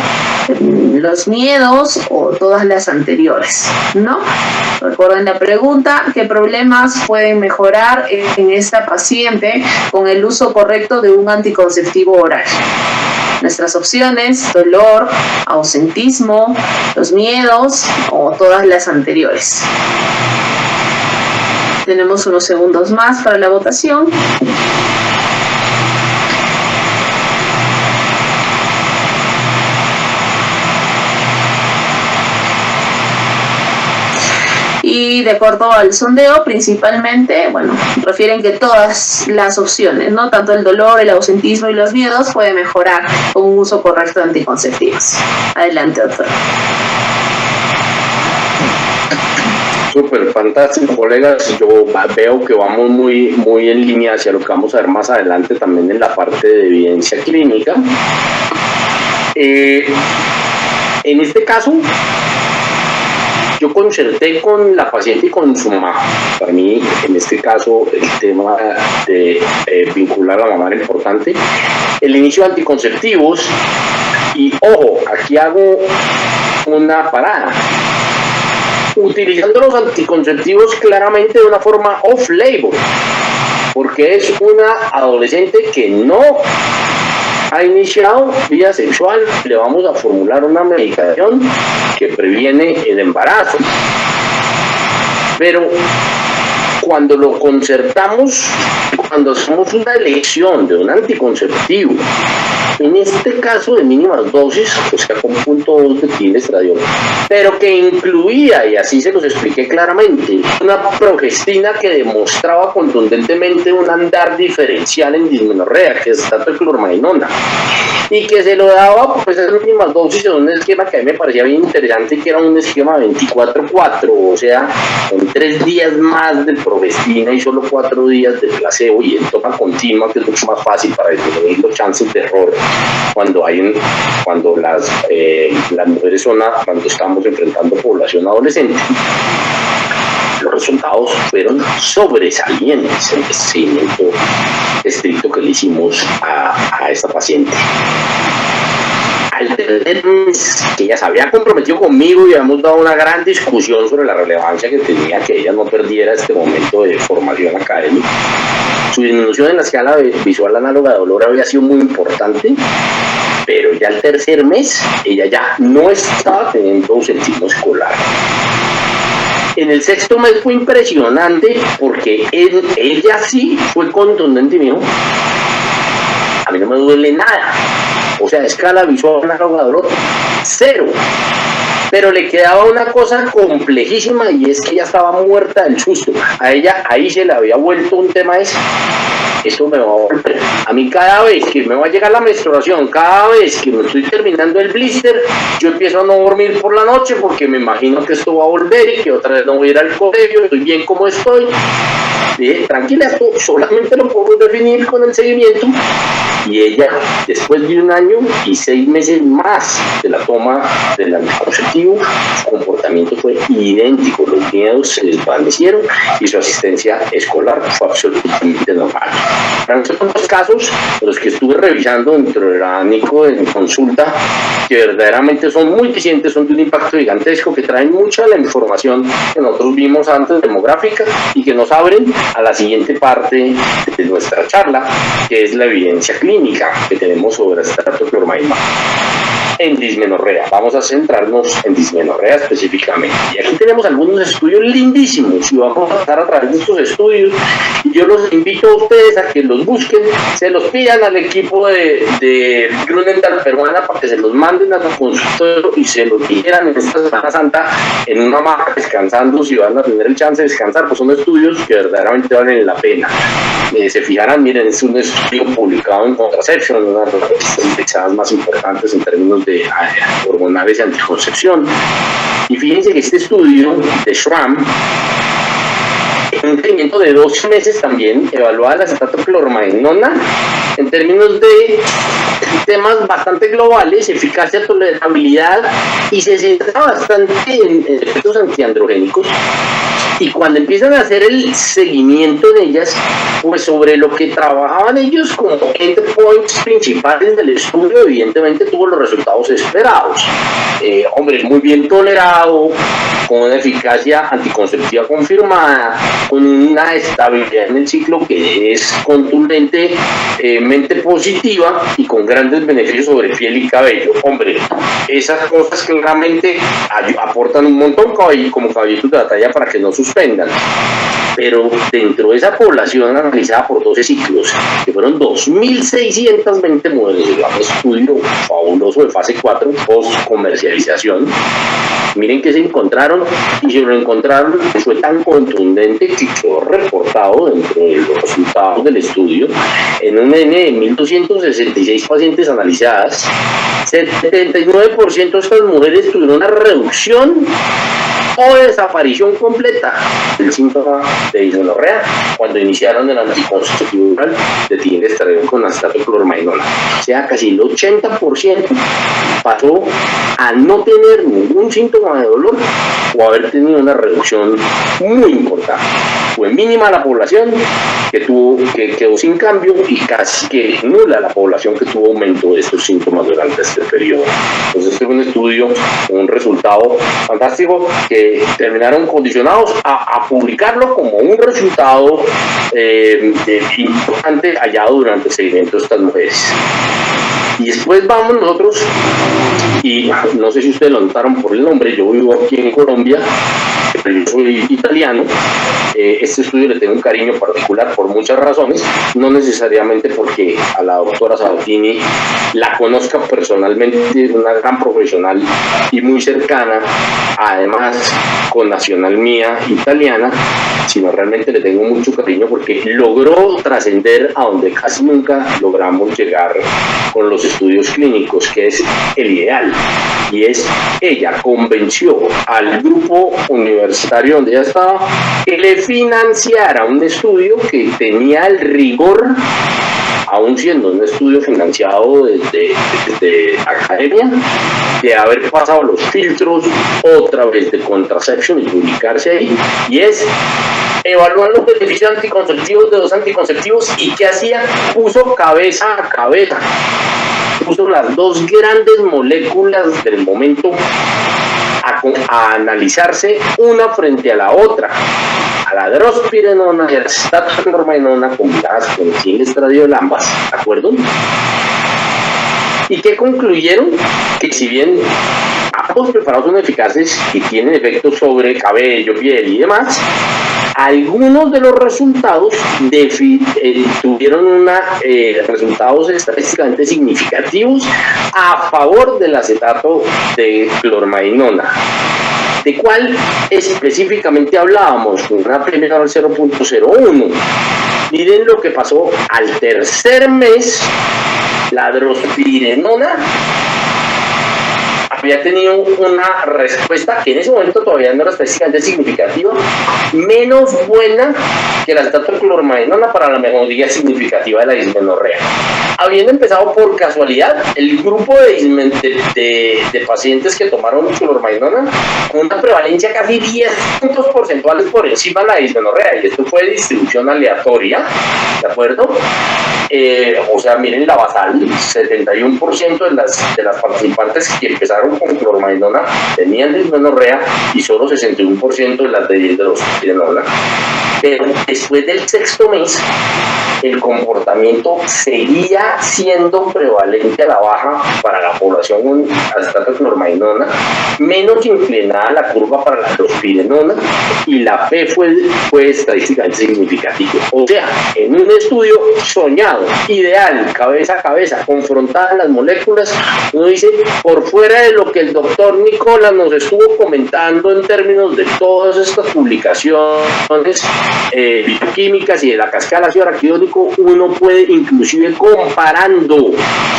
los miedos o todas las anteriores, ¿no? Recuerden la pregunta, ¿qué problemas pueden mejorar en esta paciente con el uso correcto de un anticonceptivo oral? Nuestras opciones: dolor, ausentismo, los miedos o todas las anteriores. Tenemos unos segundos más para la votación. Y de acuerdo al sondeo, principalmente, refieren que todas las opciones, ¿no?, tanto el dolor, el ausentismo y los miedos, pueden mejorar con un uso correcto de anticonceptivos. Adelante, doctor. Súper fantástico, colegas. Yo veo que vamos muy en línea hacia lo que vamos a ver más adelante también en la parte de evidencia clínica. En este caso, yo concerté con la paciente y con su mamá. Para mí, en este caso, el tema de vincular a la mamá era importante. El inicio de anticonceptivos, y ojo, aquí hago una parada. Utilizando los anticonceptivos claramente de una forma off-label, porque es una adolescente que no ha iniciado vida sexual. Le vamos a formular una medicación que previene el embarazo, pero cuando lo concertamos, cuando hacemos una elección de un anticonceptivo, en este caso de mínimas dosis, o sea, con 0.2 de tinestradiol, pero que incluía, y así se los expliqué claramente, una progestina que demostraba contundentemente un andar diferencial en dismenorrea, que es dato-clormainona, y que se lo daba pues en mínimas dosis en un esquema que a mí me parecía bien interesante, que era un esquema 24-4, o sea, con 3 días más de progestina y solo 4 días de placebo, y en toma continua, que es mucho más fácil para disminuir los chances de error cuando las mujeres cuando estamos enfrentando población adolescente. Los resultados fueron sobresalientes en el seguimiento estricto que le hicimos a esta paciente. Al tercer mes, que ella se había comprometido conmigo y habíamos dado una gran discusión sobre la relevancia que tenía que ella no perdiera este momento de formación académica. Su disminución en la escala visual análoga de dolor había sido muy importante, pero ya al tercer mes ella ya no estaba teniendo ausentismo escolar. En el sexto mes fue impresionante porque ella sí fue contundente y me dijo: a mí no me duele nada. O sea, escala visual análoga de dolor 0. Pero le quedaba una cosa complejísima, y es que ella estaba muerta del susto. A ella ahí se le había vuelto un tema esto me va a volver. A mí cada vez que me va a llegar la menstruación, cada vez que me estoy terminando el blister, yo empiezo a no dormir por la noche porque me imagino que esto va a volver y que otra vez no voy a ir al colegio, estoy bien como estoy. Dije: tranquila, esto solamente lo puedo definir con el seguimiento. Y ella, después de 1 año y 6 meses más de la toma del anticonceptivo, su comportamiento fue idéntico, los miedos se desvanecieron y su asistencia escolar fue absolutamente normal. Para nosotros, los casos de los que estuve revisando dentro del ANICO en consulta, que verdaderamente son muy eficientes, son de un impacto gigantesco, que traen mucha de la información que nosotros vimos antes demográfica y que nos abren a la siguiente parte de nuestra charla, que es la evidencia clínica que tenemos sobre dato-clormainona en dismenorrea. Vamos a centrarnos en dismenorrea específicamente. Y aquí tenemos algunos estudios lindísimos y vamos a pasar a través de estos estudios. Y yo los invito a ustedes a que los busquen, se los pidan al equipo de Grunenthal peruana para que se los manden a su consultorio y se los dijeran en esta Semana Santa en una hamaca descansando, si van a tener el chance de descansar, pues son estudios que verdaderamente valen la pena. Se fijarán, miren, es un estudio publicado en Contraception, una de las revistas más importantes en términos de hormonales y anticoncepción. Y fíjense que este estudio de Schramm un seguimiento de 12 meses también, evaluaba la acetylclormadenona en términos de temas bastante globales, eficacia, tolerabilidad, y se centra bastante en efectos antiandrogénicos. Y cuando empiezan a hacer el seguimiento de ellas, pues sobre lo que trabajaban ellos como endpoints principales del estudio, evidentemente tuvo los resultados esperados. Hombre, muy bien tolerado, con una eficacia anticonceptiva confirmada, con una estabilidad en el ciclo que es contundentemente positiva y con grandes beneficios sobre piel y cabello. Hombre, esas cosas claramente aportan un montón como caballitos de batalla para que no suspendan. Pero dentro de esa población analizada por 12 ciclos, que fueron 2.620 mujeres, un estudio fabuloso de fase 4 post-comercialización, miren que se encontraron, y se lo encontraron, fue tan contundente que quedó reportado dentro de los resultados del estudio en un N de 1.266 pacientes analizadas. 79% de estas mujeres tuvieron una reducción o desaparición completa del síntoma de dismenorrea cuando iniciaron el anticonceptivo oral de tinestradiol con acetylclormadenona. O sea, casi el 80% pasó a no tener ningún síntoma de dolor o haber tenido una reducción muy importante. Fue mínima la población que quedó sin cambio y casi que nula la población que tuvo aumento de estos síntomas durante este periodo. Entonces, este fue un estudio con un resultado fantástico que terminaron condicionados a publicarlo como un resultado importante hallado durante el seguimiento de estas mujeres. Y después vamos nosotros, y no sé si ustedes lo notaron por el nombre, yo vivo aquí en Colombia, pero yo soy italiano. Este estudio le tengo un cariño particular por muchas razones, no necesariamente porque a la doctora Sabatini la conozca personalmente, es una gran profesional y muy cercana, además con nacional mía italiana, sino realmente le tengo mucho cariño porque logró trascender a donde casi nunca logramos llegar con los estudios clínicos, que es el ideal. Y es, ella convenció al grupo universitario donde ella estaba que le financiara un estudio que tenía el rigor, aún siendo un estudio financiado desde academia, de haber pasado los filtros otra vez de Contraception y publicarse ahí, y es evaluar los beneficios anticonceptivos de dos anticonceptivos. ¿Y qué hacía? Puso cabeza a cabeza, puso las dos grandes moléculas del momento a analizarse una frente a la otra, a la drospirenona y a la acetylclormadenona combinadas con tinestradiol ambas, ¿de acuerdo? ¿Y qué concluyeron? Que si bien ambos preparados son eficaces y tienen efectos sobre cabello, piel y demás, algunos de los resultados tuvieron resultados estadísticamente significativos a favor del acetato de clormadenona. ¿De cuál específicamente hablábamos? Una primera al 0.01. Miren lo que pasó al tercer mes. La drospirenona había tenido una respuesta que en ese momento todavía no era específicamente significativa, menos buena que la acetylclormadenona para la mejoría significativa de la dismenorrea. Habiendo empezado por casualidad el grupo de pacientes que tomaron clormadenona con una prevalencia casi 10 puntos porcentuales por encima de la dismenorrea, y esto fue de distribución aleatoria, ¿de acuerdo? O sea, miren la basal, 71% de las participantes que empezaron con clormadenona tenían dismenorrea y solo 61% de las de drospirenona. Pero después del sexto mes, el comportamiento seguía siendo prevalente a la baja para la población con acetylclormadenona, menos inclinada la curva para la drospirenona, y la P fue estadísticamente significativo. O sea, en un estudio soñado, ideal, cabeza a cabeza, confrontadas las moléculas, uno dice, por fuera de lo que el doctor Nicola nos estuvo comentando en términos de todas estas publicaciones, bioquímicas y de la cascada del ácido araquidónico, uno puede, inclusive comparando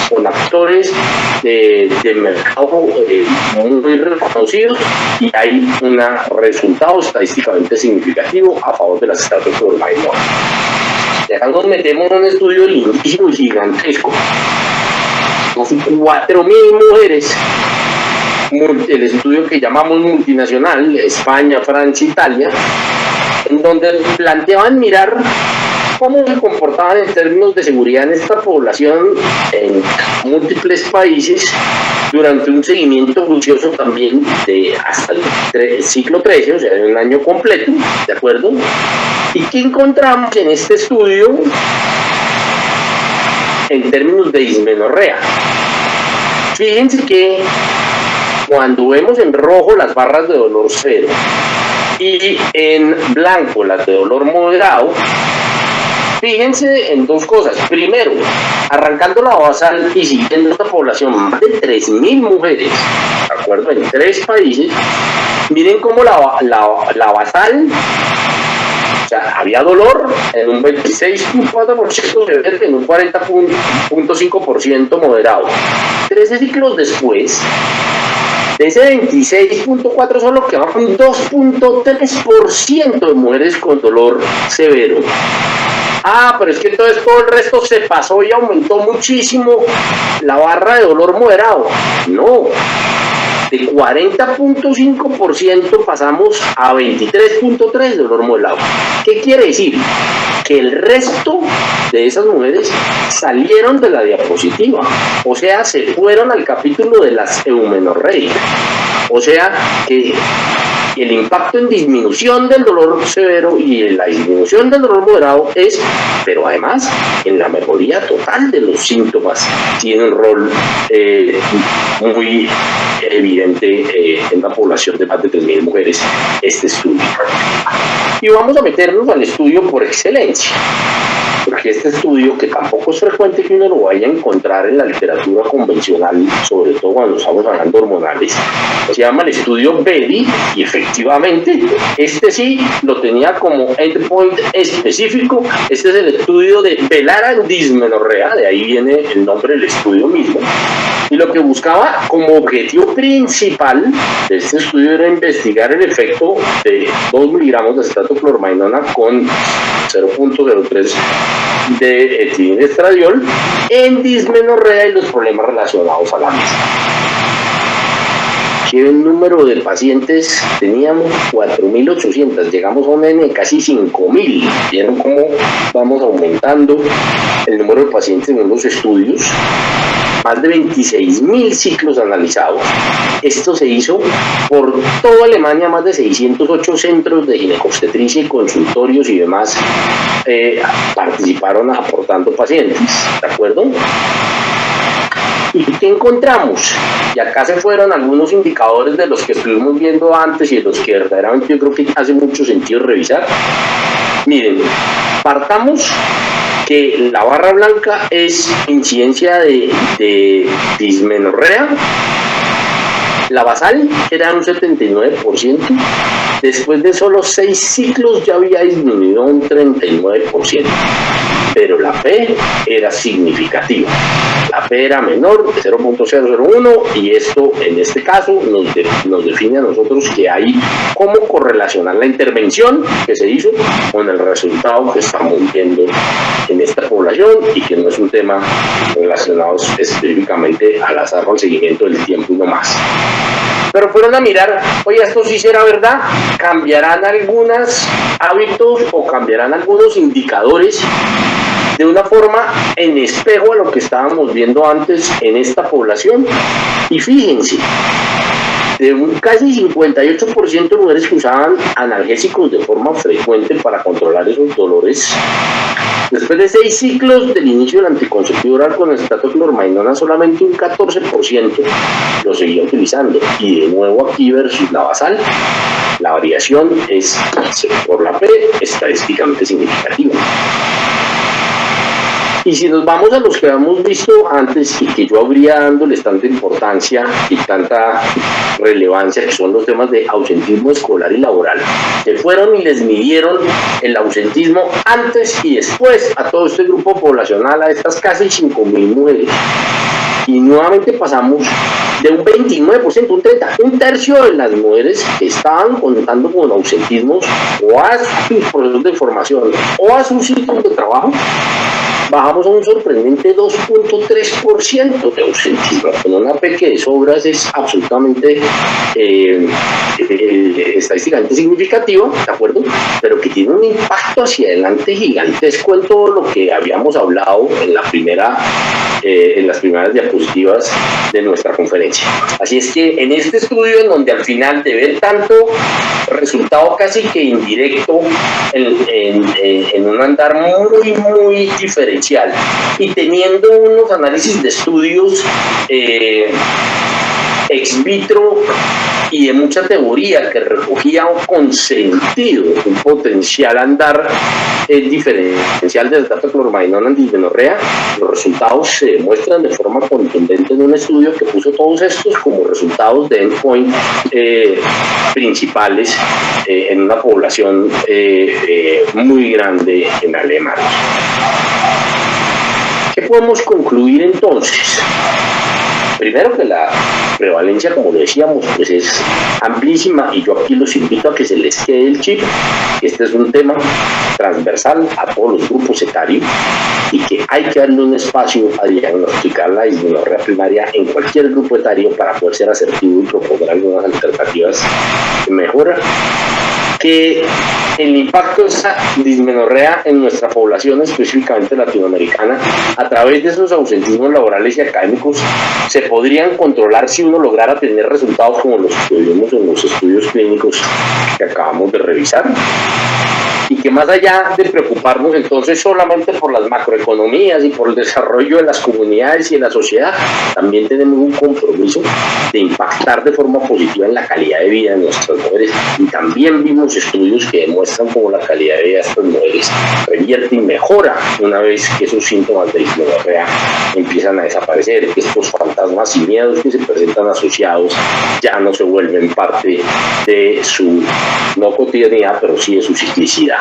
con actores del mercado muy reconocidos, y hay un resultado estadísticamente significativo a favor de las estratoclorobailonas. Acá nos metemos en un estudio lindísimo y gigantesco. Son 4.000 mujeres, el estudio que llamamos multinacional, España, Francia, Italia, en donde planteaban mirar cómo se comportaban en términos de seguridad en esta población en múltiples países durante un seguimiento juicioso también de hasta el ciclo 13, o sea, de un año completo, ¿de acuerdo? ¿Y qué encontramos en este estudio en términos de dismenorrea? Fíjense que cuando vemos en rojo las barras de dolor cero y en blanco las de dolor moderado, fíjense en dos cosas. Primero, arrancando la basal y siguiendo esta población, más de 3.000 mujeres, ¿de acuerdo? En 3 países, miren cómo la basal, o sea, había dolor en un 26.4% severo, en un 40.5% moderado. 13 ciclos después, de ese 26.4 solo quedaba un 2.3% de mujeres con dolor severo. Pero es que entonces todo el resto se pasó y aumentó muchísimo la barra de dolor moderado. No, de 40.5% pasamos a 23.3% de dolor moderado. ¿Qué quiere decir? Que el resto de esas mujeres salieron de la diapositiva, o sea, se fueron al capítulo de las eumenorreias. O sea, que el impacto en disminución del dolor severo y en la disminución del dolor moderado es, pero además en la mejoría total de los síntomas, tiene un rol muy evidente en la población de más de 3.000 mujeres este estudio. Y vamos a meternos al estudio por excelencia, porque este estudio, que tampoco es frecuente que uno lo vaya a encontrar en la literatura convencional, sobre todo cuando estamos hablando hormonales, se llama el estudio BEDI, y efectivamente este sí lo tenía como endpoint específico. Este es el estudio de velar en dismenorrea, de ahí viene el nombre del estudio mismo, y lo que buscaba como objetivo principal de este estudio era investigar el efecto de 2 miligramos de estratoclorobailonas con 0.03 de etilinestradiol en dismenorrea y los problemas relacionados a la misma. ¿Qué número de pacientes teníamos? 4.800, llegamos a un N de casi 5.000. ¿Vieron cómo vamos aumentando el número de pacientes en los estudios? Más de 26.000 ciclos analizados. Esto se hizo por toda Alemania, más de 608 centros de ginecobstetricia y consultorios y demás participaron aportando pacientes, ¿de acuerdo? ¿Y qué encontramos? Y acá se fueron algunos indicadores de los que estuvimos viendo antes y de los que verdaderamente yo creo que hace mucho sentido revisar. Miren, partamos que la barra blanca es incidencia de dismenorrea. La basal era un 79%, después de solo 6 ciclos ya había disminuido un 39%, pero la P era significativa. La P era menor de 0.001 y esto en este caso nos define a nosotros que hay cómo correlacionar la intervención que se hizo con el resultado que estamos viendo en esta población, y que no es un tema relacionado específicamente al azar o al seguimiento del tiempo y no más. Pero fueron a mirar, oye, esto sí será verdad, cambiarán algunos hábitos o cambiarán algunos indicadores de una forma en espejo a lo que estábamos viendo antes en esta población. Y fíjense, de un casi 58% de mujeres que usaban analgésicos de forma frecuente para controlar esos dolores, después de 6 ciclos del inicio del anticonceptivo oral con estratoclorobailonas, solamente un 14% lo seguía utilizando. Y de nuevo aquí versus la basal, la variación es por la P estadísticamente significativa. Y si nos vamos a los que habíamos visto antes y que yo habría dándoles tanta importancia y tanta relevancia, que son los temas de ausentismo escolar y laboral, se fueron y les midieron el ausentismo antes y después a todo este grupo poblacional, a estas casi 5.000 mujeres. Y nuevamente pasamos de un 29%, un tercio de las mujeres que estaban contando con ausentismos o a sus procesos de formación o a sus sitios de trabajo, bajamos a un sorprendente 2.3% de ausentismo, con una P que de sobras es absolutamente estadísticamente significativa, ¿de acuerdo? Pero que tiene un impacto hacia adelante gigantesco en todo lo que habíamos hablado en las primeras diapositivas de nuestra conferencia. Así es que en este estudio, en donde al final de ver tanto resultado casi que indirecto en un andar muy diferencial y teniendo unos análisis de estudios ex vitro y de mucha teoría que recogía con sentido un potencial andar diferencial del tetracloromarinona en dismenorrea, los resultados se demuestran de forma contundente en un estudio que puso todos estos como resultados de endpoint principales en una población muy grande en Alemania. ¿Qué podemos concluir entonces? Primero que la prevalencia, como decíamos, pues es amplísima y yo aquí los invito a que se les quede el chip. Este es un tema transversal a todos los grupos etarios y que hay que darle un espacio a diagnosticar la dismenorrea primaria en cualquier grupo etario para poder ser asertivo y proponer algunas alternativas de mejora. Que el impacto de esa dismenorrea en nuestra población, específicamente latinoamericana, a través de esos ausentismos laborales y académicos, se podrían controlar si uno lograra tener resultados como los que vimos en los estudios clínicos que acabamos de revisar. Y que más allá de preocuparnos entonces solamente por las macroeconomías y por el desarrollo de las comunidades y de la sociedad, también tenemos un compromiso de impactar de forma positiva en la calidad de vida de nuestras mujeres. Y también vimos estudios que demuestran cómo la calidad de vida de estas mujeres revierte y mejora una vez que esos síntomas de dismenorrea empiezan a desaparecer, que estos fantasmas y miedos que se presentan asociados ya no se vuelven parte de su no cotidianidad, pero sí de su ciclicidad.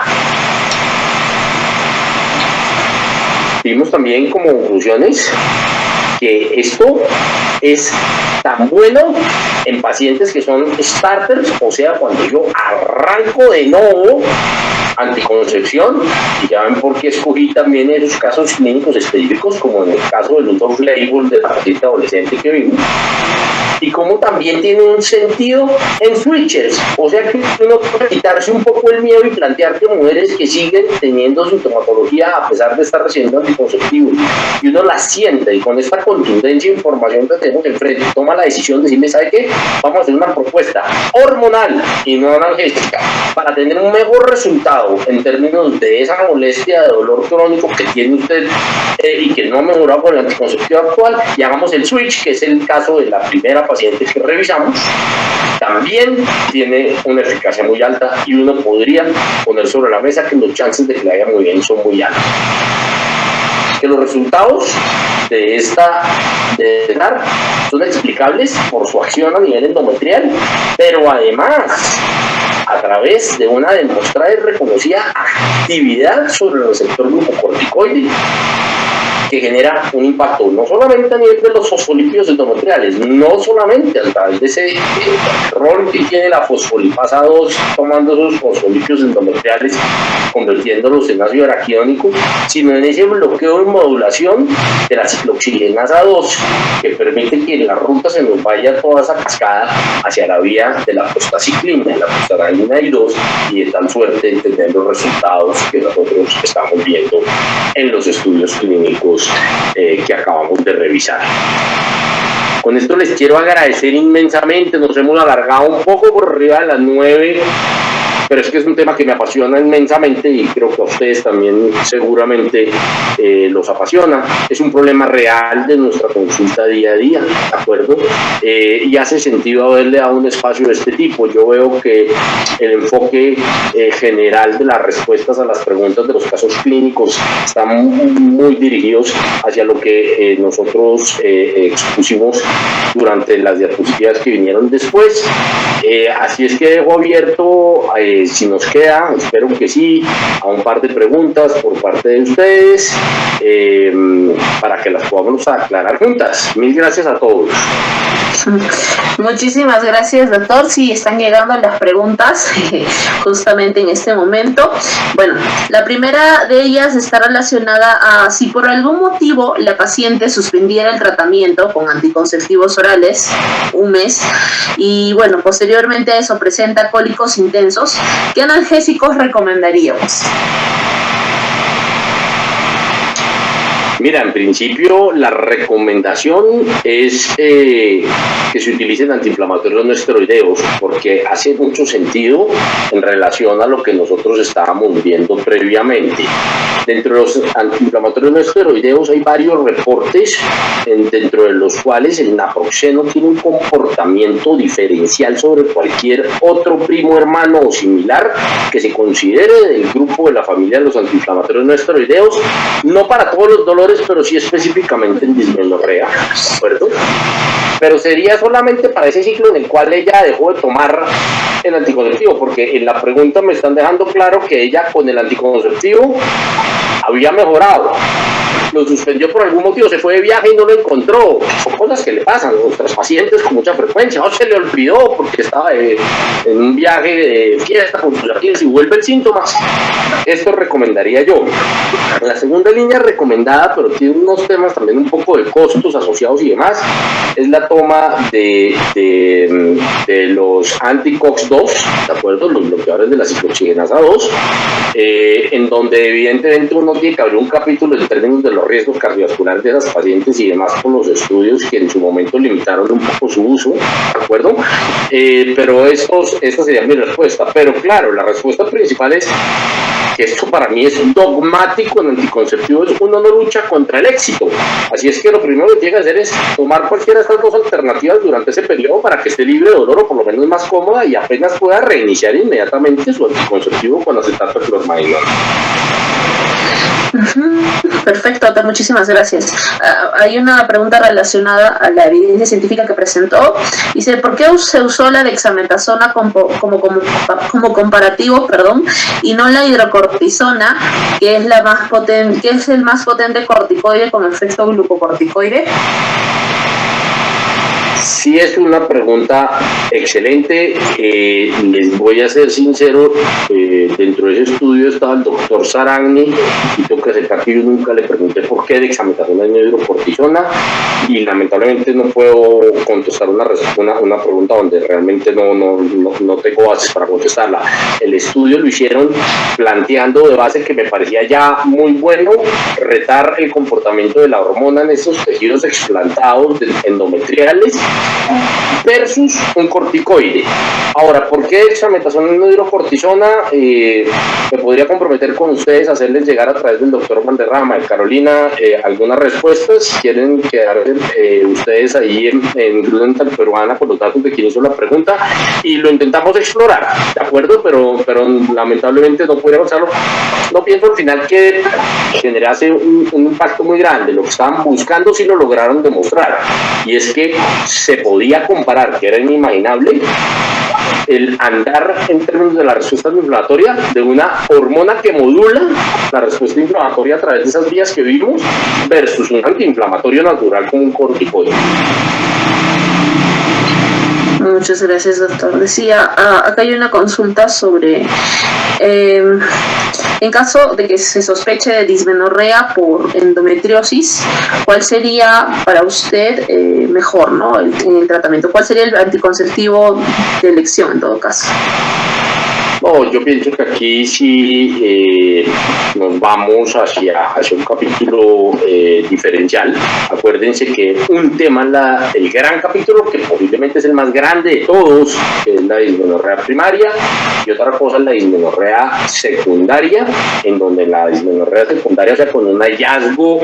Vimos también como conclusiones que esto es tan bueno en pacientes que son starters, o sea, cuando yo arranco de nuevo anticoncepción, y ya ven por qué escogí también esos casos clínicos específicos, como en el caso del off-label de la paciente adolescente que vimos, y como también tiene un sentido en switchers, o sea que uno puede quitarse un poco el miedo y plantear que mujeres que siguen teniendo sintomatología a pesar de estar recibiendo anticonceptivos, y uno la siente y con esta contundencia de información que tenemos enfrente, toma la decisión de decirle, ¿sabe qué? Vamos a hacer una propuesta hormonal y no analgésica para tener un mejor resultado en términos de esa molestia de dolor crónico que tiene usted y que no ha mejorado con el anticonceptivo actual, y hagamos el switch, que es el caso de la primera paciente que revisamos. También tiene una eficacia muy alta y uno podría poner sobre la mesa que los chances de que le vaya muy bien son muy altos. Que los resultados de DAR son explicables por su acción a nivel endometrial, pero además a través de una demostrada y reconocida actividad sobre el receptor glucocorticoide, que genera un impacto no solamente a nivel de los fosfolípidos endometriales, no solamente a través de ese rol que tiene la fosfolipasa 2 tomando esos fosfolípidos endometriales, convirtiéndolos en ácido araquidónico, sino en ese bloqueo y modulación de la ciclooxigenasa 2, que permite que la ruta se nos vaya toda esa cascada hacia la vía de la prostaciclina, la prostaglandina I2, y de tal suerte tener los resultados que nosotros estamos viendo en los estudios clínicos que acabamos de revisar. Con esto les quiero agradecer inmensamente, nos hemos alargado un poco por arriba de las 9 pero es que es un tema que me apasiona inmensamente y creo que a ustedes también seguramente los apasiona. Es un problema real de nuestra consulta día a día, ¿de acuerdo? Y hace sentido haberle dado un espacio de este tipo. Yo veo que el enfoque general de las respuestas a las preguntas de los casos clínicos están muy dirigidos hacia lo que nosotros expusimos durante las diapositivas que vinieron después. Así es que dejo abierto, si nos queda, espero que sí, a un par de preguntas por parte de ustedes para que las podamos aclarar juntas. Mil gracias a todos. Muchísimas gracias, doctor. Sí, están llegando las preguntas justamente en este momento. Bueno, la primera de ellas está relacionada a si por algún motivo la paciente suspendiera el tratamiento con anticonceptivos orales un mes y, bueno, posteriormente a eso presenta cólicos intensos, ¿qué analgésicos recomendaríamos? Mira, en principio la recomendación es que se utilicen antiinflamatorios no esteroideos porque hace mucho sentido en relación a lo que nosotros estábamos viendo previamente. Dentro de los antiinflamatorios no esteroideos hay varios reportes dentro de los cuales el naproxeno tiene un comportamiento diferencial sobre cualquier otro primo hermano o similar que se considere del grupo de la familia de los antiinflamatorios no esteroideos, no para todos los dolores, pero sí específicamente en dismenorrea, ¿de acuerdo? Pero sería solamente para ese ciclo en el cual ella dejó de tomar el anticonceptivo, porque en la pregunta me están dejando claro que ella con el anticonceptivo había mejorado, lo suspendió por algún motivo, se fue de viaje y no lo encontró. Son cosas que le pasan a nuestros pacientes con mucha frecuencia, o se le olvidó porque estaba en un viaje de fiesta con sus amigos y vuelve el síntoma. Esto recomendaría yo. La segunda línea recomendada, pero tiene unos temas también un poco de costos asociados y demás, es la toma de los anti-COX-2, ¿de acuerdo? Los bloqueadores de la ciclooxigenasa 2, en donde evidentemente uno tiene que abrir un capítulo en términos de los riesgos cardiovasculares de las pacientes y demás con los estudios que en su momento limitaron un poco su uso, ¿de acuerdo? Pero esta sería mi respuesta. Pero claro, la respuesta principal es que esto para mí es dogmático en anticonceptivos, uno no lucha contra el éxito, así es que lo primero que tiene que hacer es tomar cualquiera de estas dos alternativas durante ese periodo para que esté libre de dolor o por lo menos más cómoda y apenas pueda reiniciar inmediatamente su anticonceptivo con acetato de clormazepina. Perfecto, doctor, muchísimas gracias. Hay una pregunta relacionada a la evidencia científica que presentó. Dice, ¿por qué se usó la dexametasona como comparativo, y no la hidrocortisona, que es la más potente, que es el más potente corticoide con efecto glucocorticoide? Sí, es una pregunta excelente. Les voy a ser sincero, dentro de ese estudio estaba el doctor Saragni y tengo que aceptar que yo nunca le pregunté por qué dexametasona y no hidrocortisona y lamentablemente no puedo contestar una pregunta donde realmente no tengo bases para contestarla. El estudio lo hicieron planteando de base que me parecía ya muy bueno retar el comportamiento de la hormona en esos tejidos explantados endometriales versus un corticoide. Ahora, ¿por qué dexametasona y no hidrocortisona? Me podría comprometer con ustedes a hacerles llegar a través del doctor Valderrama de Carolina algunas respuestas. Quieren quedar ustedes ahí en Blue Dental Peruana con los datos de quien hizo la pregunta y lo intentamos explorar, ¿de acuerdo? Pero lamentablemente no pude avanzarlo. No pienso al final que generase un impacto muy grande. Lo que estaban buscando sí lo lograron demostrar y es que se podía comparar, que era inimaginable, el andar en términos de la respuesta inflamatoria de una hormona que modula la respuesta inflamatoria a través de esas vías que vimos versus un antiinflamatorio natural como un corticoide. Muchas gracias, doctor. Decía, acá hay una consulta sobre, en caso de que se sospeche de dismenorrea por endometriosis, ¿cuál sería para usted mejor, ¿no? En el tratamiento? ¿Cuál sería el anticonceptivo de elección en todo caso? No, yo pienso que aquí sí nos vamos hacia un capítulo diferencial. Acuérdense que un tema es el gran capítulo, que posiblemente es el más grande de todos, que es la dismenorrea primaria, y otra cosa es la dismenorrea secundaria, en donde la dismenorrea secundaria, o sea, con un hallazgo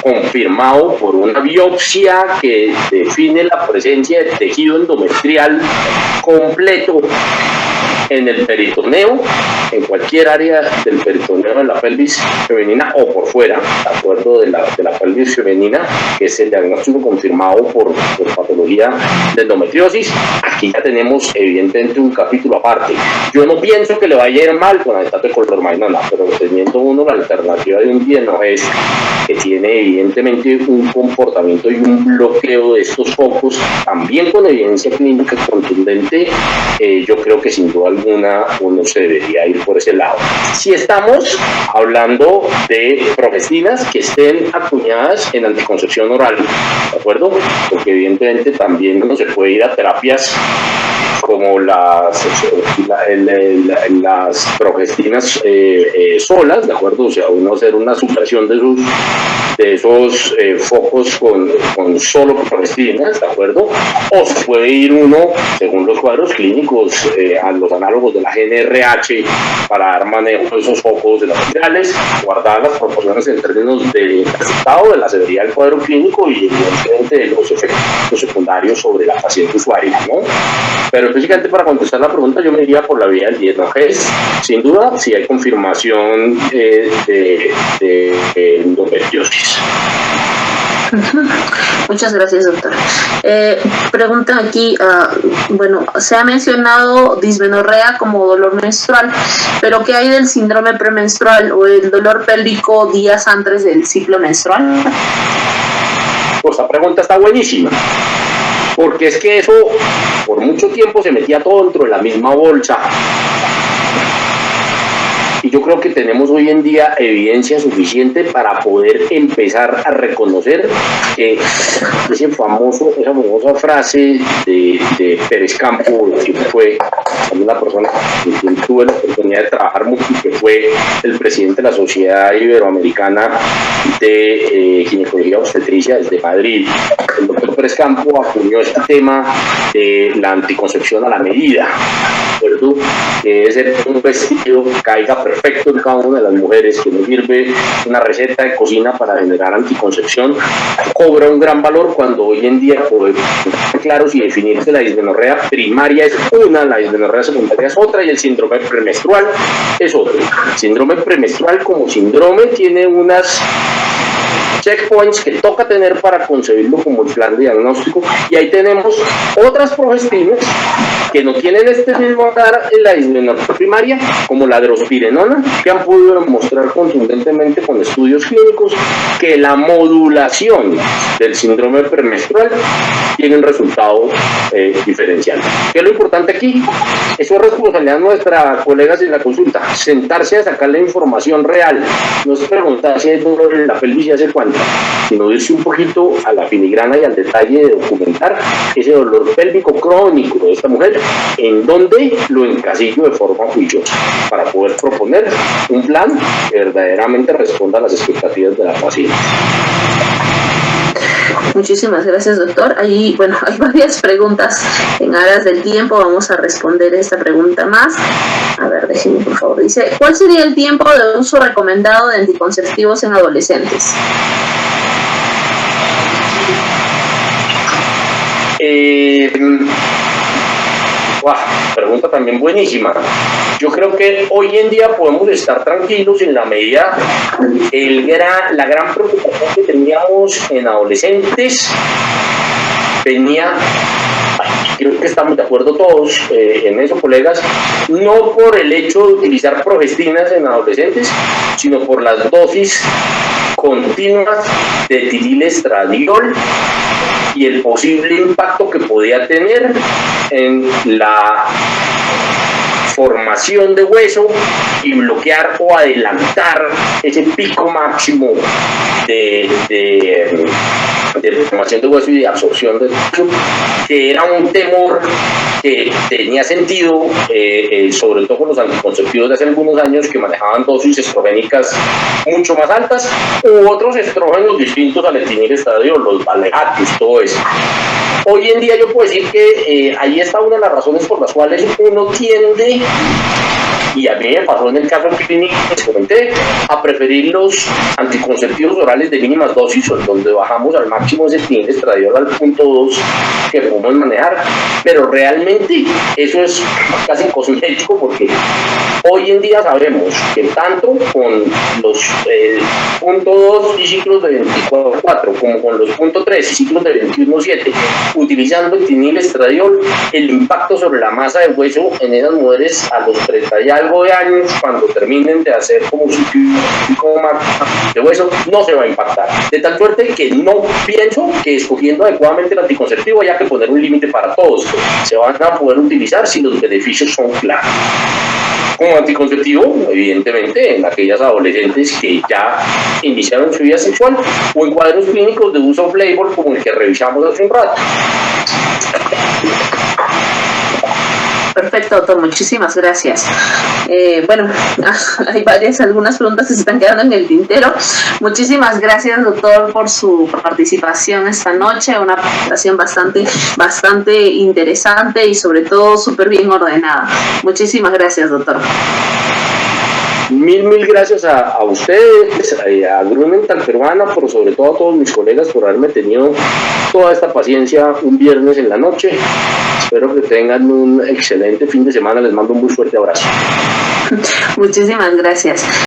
confirmado por una biopsia que define la presencia de tejido endometrial completo en el peritoneo, en cualquier área del peritoneo de la pelvis femenina o por fuera, de acuerdo de la pelvis femenina, que es el diagnóstico confirmado por patología de endometriosis. Aquí ya tenemos evidentemente un capítulo aparte. Yo no pienso que le vaya a ir mal con acetato de clormagnona, pero teniendo uno la alternativa de un dienogés que tiene evidentemente un comportamiento y un bloqueo de estos focos, también con evidencia clínica contundente, yo creo que sin duda alguna uno se debería ir por ese lado. Si estamos hablando de progestinas que estén acuñadas en anticoncepción oral, ¿de acuerdo? Porque evidentemente también uno se puede ir a terapias como las progestinas solas, ¿de acuerdo? O sea, uno hacer una supresión de esos focos con solo progestinas, ¿de acuerdo? O se puede ir uno, según los cuadros clínicos, a los análogos de la GNRH para dar manejo de esos focos endometriales, guardar las proporciones en términos del resultado, de la severidad del cuadro clínico y evidentemente de los efectos secundarios sobre la paciente usuaria, ¿no? Pero específicamente para contestar la pregunta, yo me iría por la vía del dienogés. Sin duda, si hay confirmación de endometriosis. Muchas gracias, doctor. Pregunta aquí, bueno, se ha mencionado dismenorrea como dolor menstrual, pero ¿qué hay del síndrome premenstrual o el dolor pélvico días antes del ciclo menstrual? Pues esta pregunta está buenísima, porque es que eso por mucho tiempo se metía todo dentro de la misma bolsa. Y yo creo que tenemos hoy en día evidencia suficiente para poder empezar a reconocer que esa famosa frase de Pérez Campo, que fue una persona con quien tuve la oportunidad de trabajar mucho, que fue el presidente de la Sociedad Iberoamericana de Ginecología Obstetricia desde Madrid. El doctor Pérez Campo acuñó este tema de la anticoncepción a la medida, ¿verdad? Que es un vestido que caiga perfecto en cada una de las mujeres, que no sirve una receta de cocina para generar anticoncepción, cobra un gran valor cuando hoy en día podemos estar claros y definir que la dismenorrea primaria es una, la dismenorrea secundaria es otra y el síndrome premenstrual es otro. El síndrome premenstrual como síndrome tiene unas checkpoints que toca tener para concebirlo como el plan de diagnóstico, y ahí tenemos otras progestinas que no tienen este mismo lugar en la dismenorrea primaria, como la drospirenona, que han podido demostrar contundentemente con estudios clínicos que la modulación del síndrome premenstrual tiene un resultado diferencial. ¿Qué es lo importante aquí? Eso es responsabilidad nuestra, colegas en la consulta, sentarse a sacar la información real, no se preguntar si hay dolor en la pelvis y hace cuánto, sino irse un poquito a la filigrana y al detalle de documentar ese dolor pélvico crónico de esta mujer, en donde lo encasillo de forma juiciosa, para poder proponer un plan que verdaderamente responda a las expectativas de la paciente. Muchísimas gracias, doctor. Ahí, bueno, hay varias preguntas en aras del tiempo. Vamos a responder esta pregunta más. A ver, déjenme, por favor. Dice, ¿cuál sería el tiempo de uso recomendado de anticonceptivos en adolescentes? Pregunta también buenísima. Yo creo que hoy en día podemos estar tranquilos en la medida, la gran preocupación que teníamos en adolescentes venía, creo que estamos de acuerdo todos en eso, colegas, no por el hecho de utilizar progestinas en adolescentes, sino por las dosis continuas de etililestradiol y el posible impacto que podía tener en la formación de hueso y bloquear o adelantar ese pico máximo de formación de hueso y de absorción de hueso, que era un temor que tenía sentido, sobre todo con los anticonceptivos de hace algunos años que manejaban dosis estrogénicas mucho más altas, u otros estrógenos distintos al etinil-estradiol, los Valegatus, todo eso. Hoy en día yo puedo decir que ahí está una de las razones por las cuales uno tiende, y a mí me pasó en el caso clínico que les comenté, a preferir los anticonceptivos orales de mínimas dosis, donde bajamos al máximo ese etinil-estradiol al 0.2 que podemos manejar, pero realmente eso es casi cosmético, porque hoy en día sabemos que tanto con los 0.2 y ciclos de 24 como con los 0.3 y ciclos de 21.7, utilizando etinil-estradiol, el impacto sobre la masa de hueso en esas mujeres a los 30 y algo de años, cuando terminen de hacer como su pico de hueso, no se va a impactar. De tal suerte que no pienso que escogiendo adecuadamente el anticonceptivo haya que poner un límite para todos. Se van a poder utilizar si los beneficios son claros. Como anticonceptivo, evidentemente, en aquellas adolescentes que ya iniciaron su vida sexual o en cuadros clínicos de uso off-label como el que revisamos hace un rato. Perfecto, doctor, muchísimas gracias. Bueno, hay algunas preguntas que se están quedando en el tintero. Muchísimas gracias, doctor, por su participación esta noche, una presentación bastante interesante y sobre todo súper bien ordenada. Muchísimas gracias, doctor. Mil gracias a ustedes, a Grunenthal Peruana, pero sobre todo a todos mis colegas por haberme tenido toda esta paciencia un viernes en la noche. Espero que tengan un excelente fin de semana. Les mando un muy fuerte abrazo. Muchísimas gracias.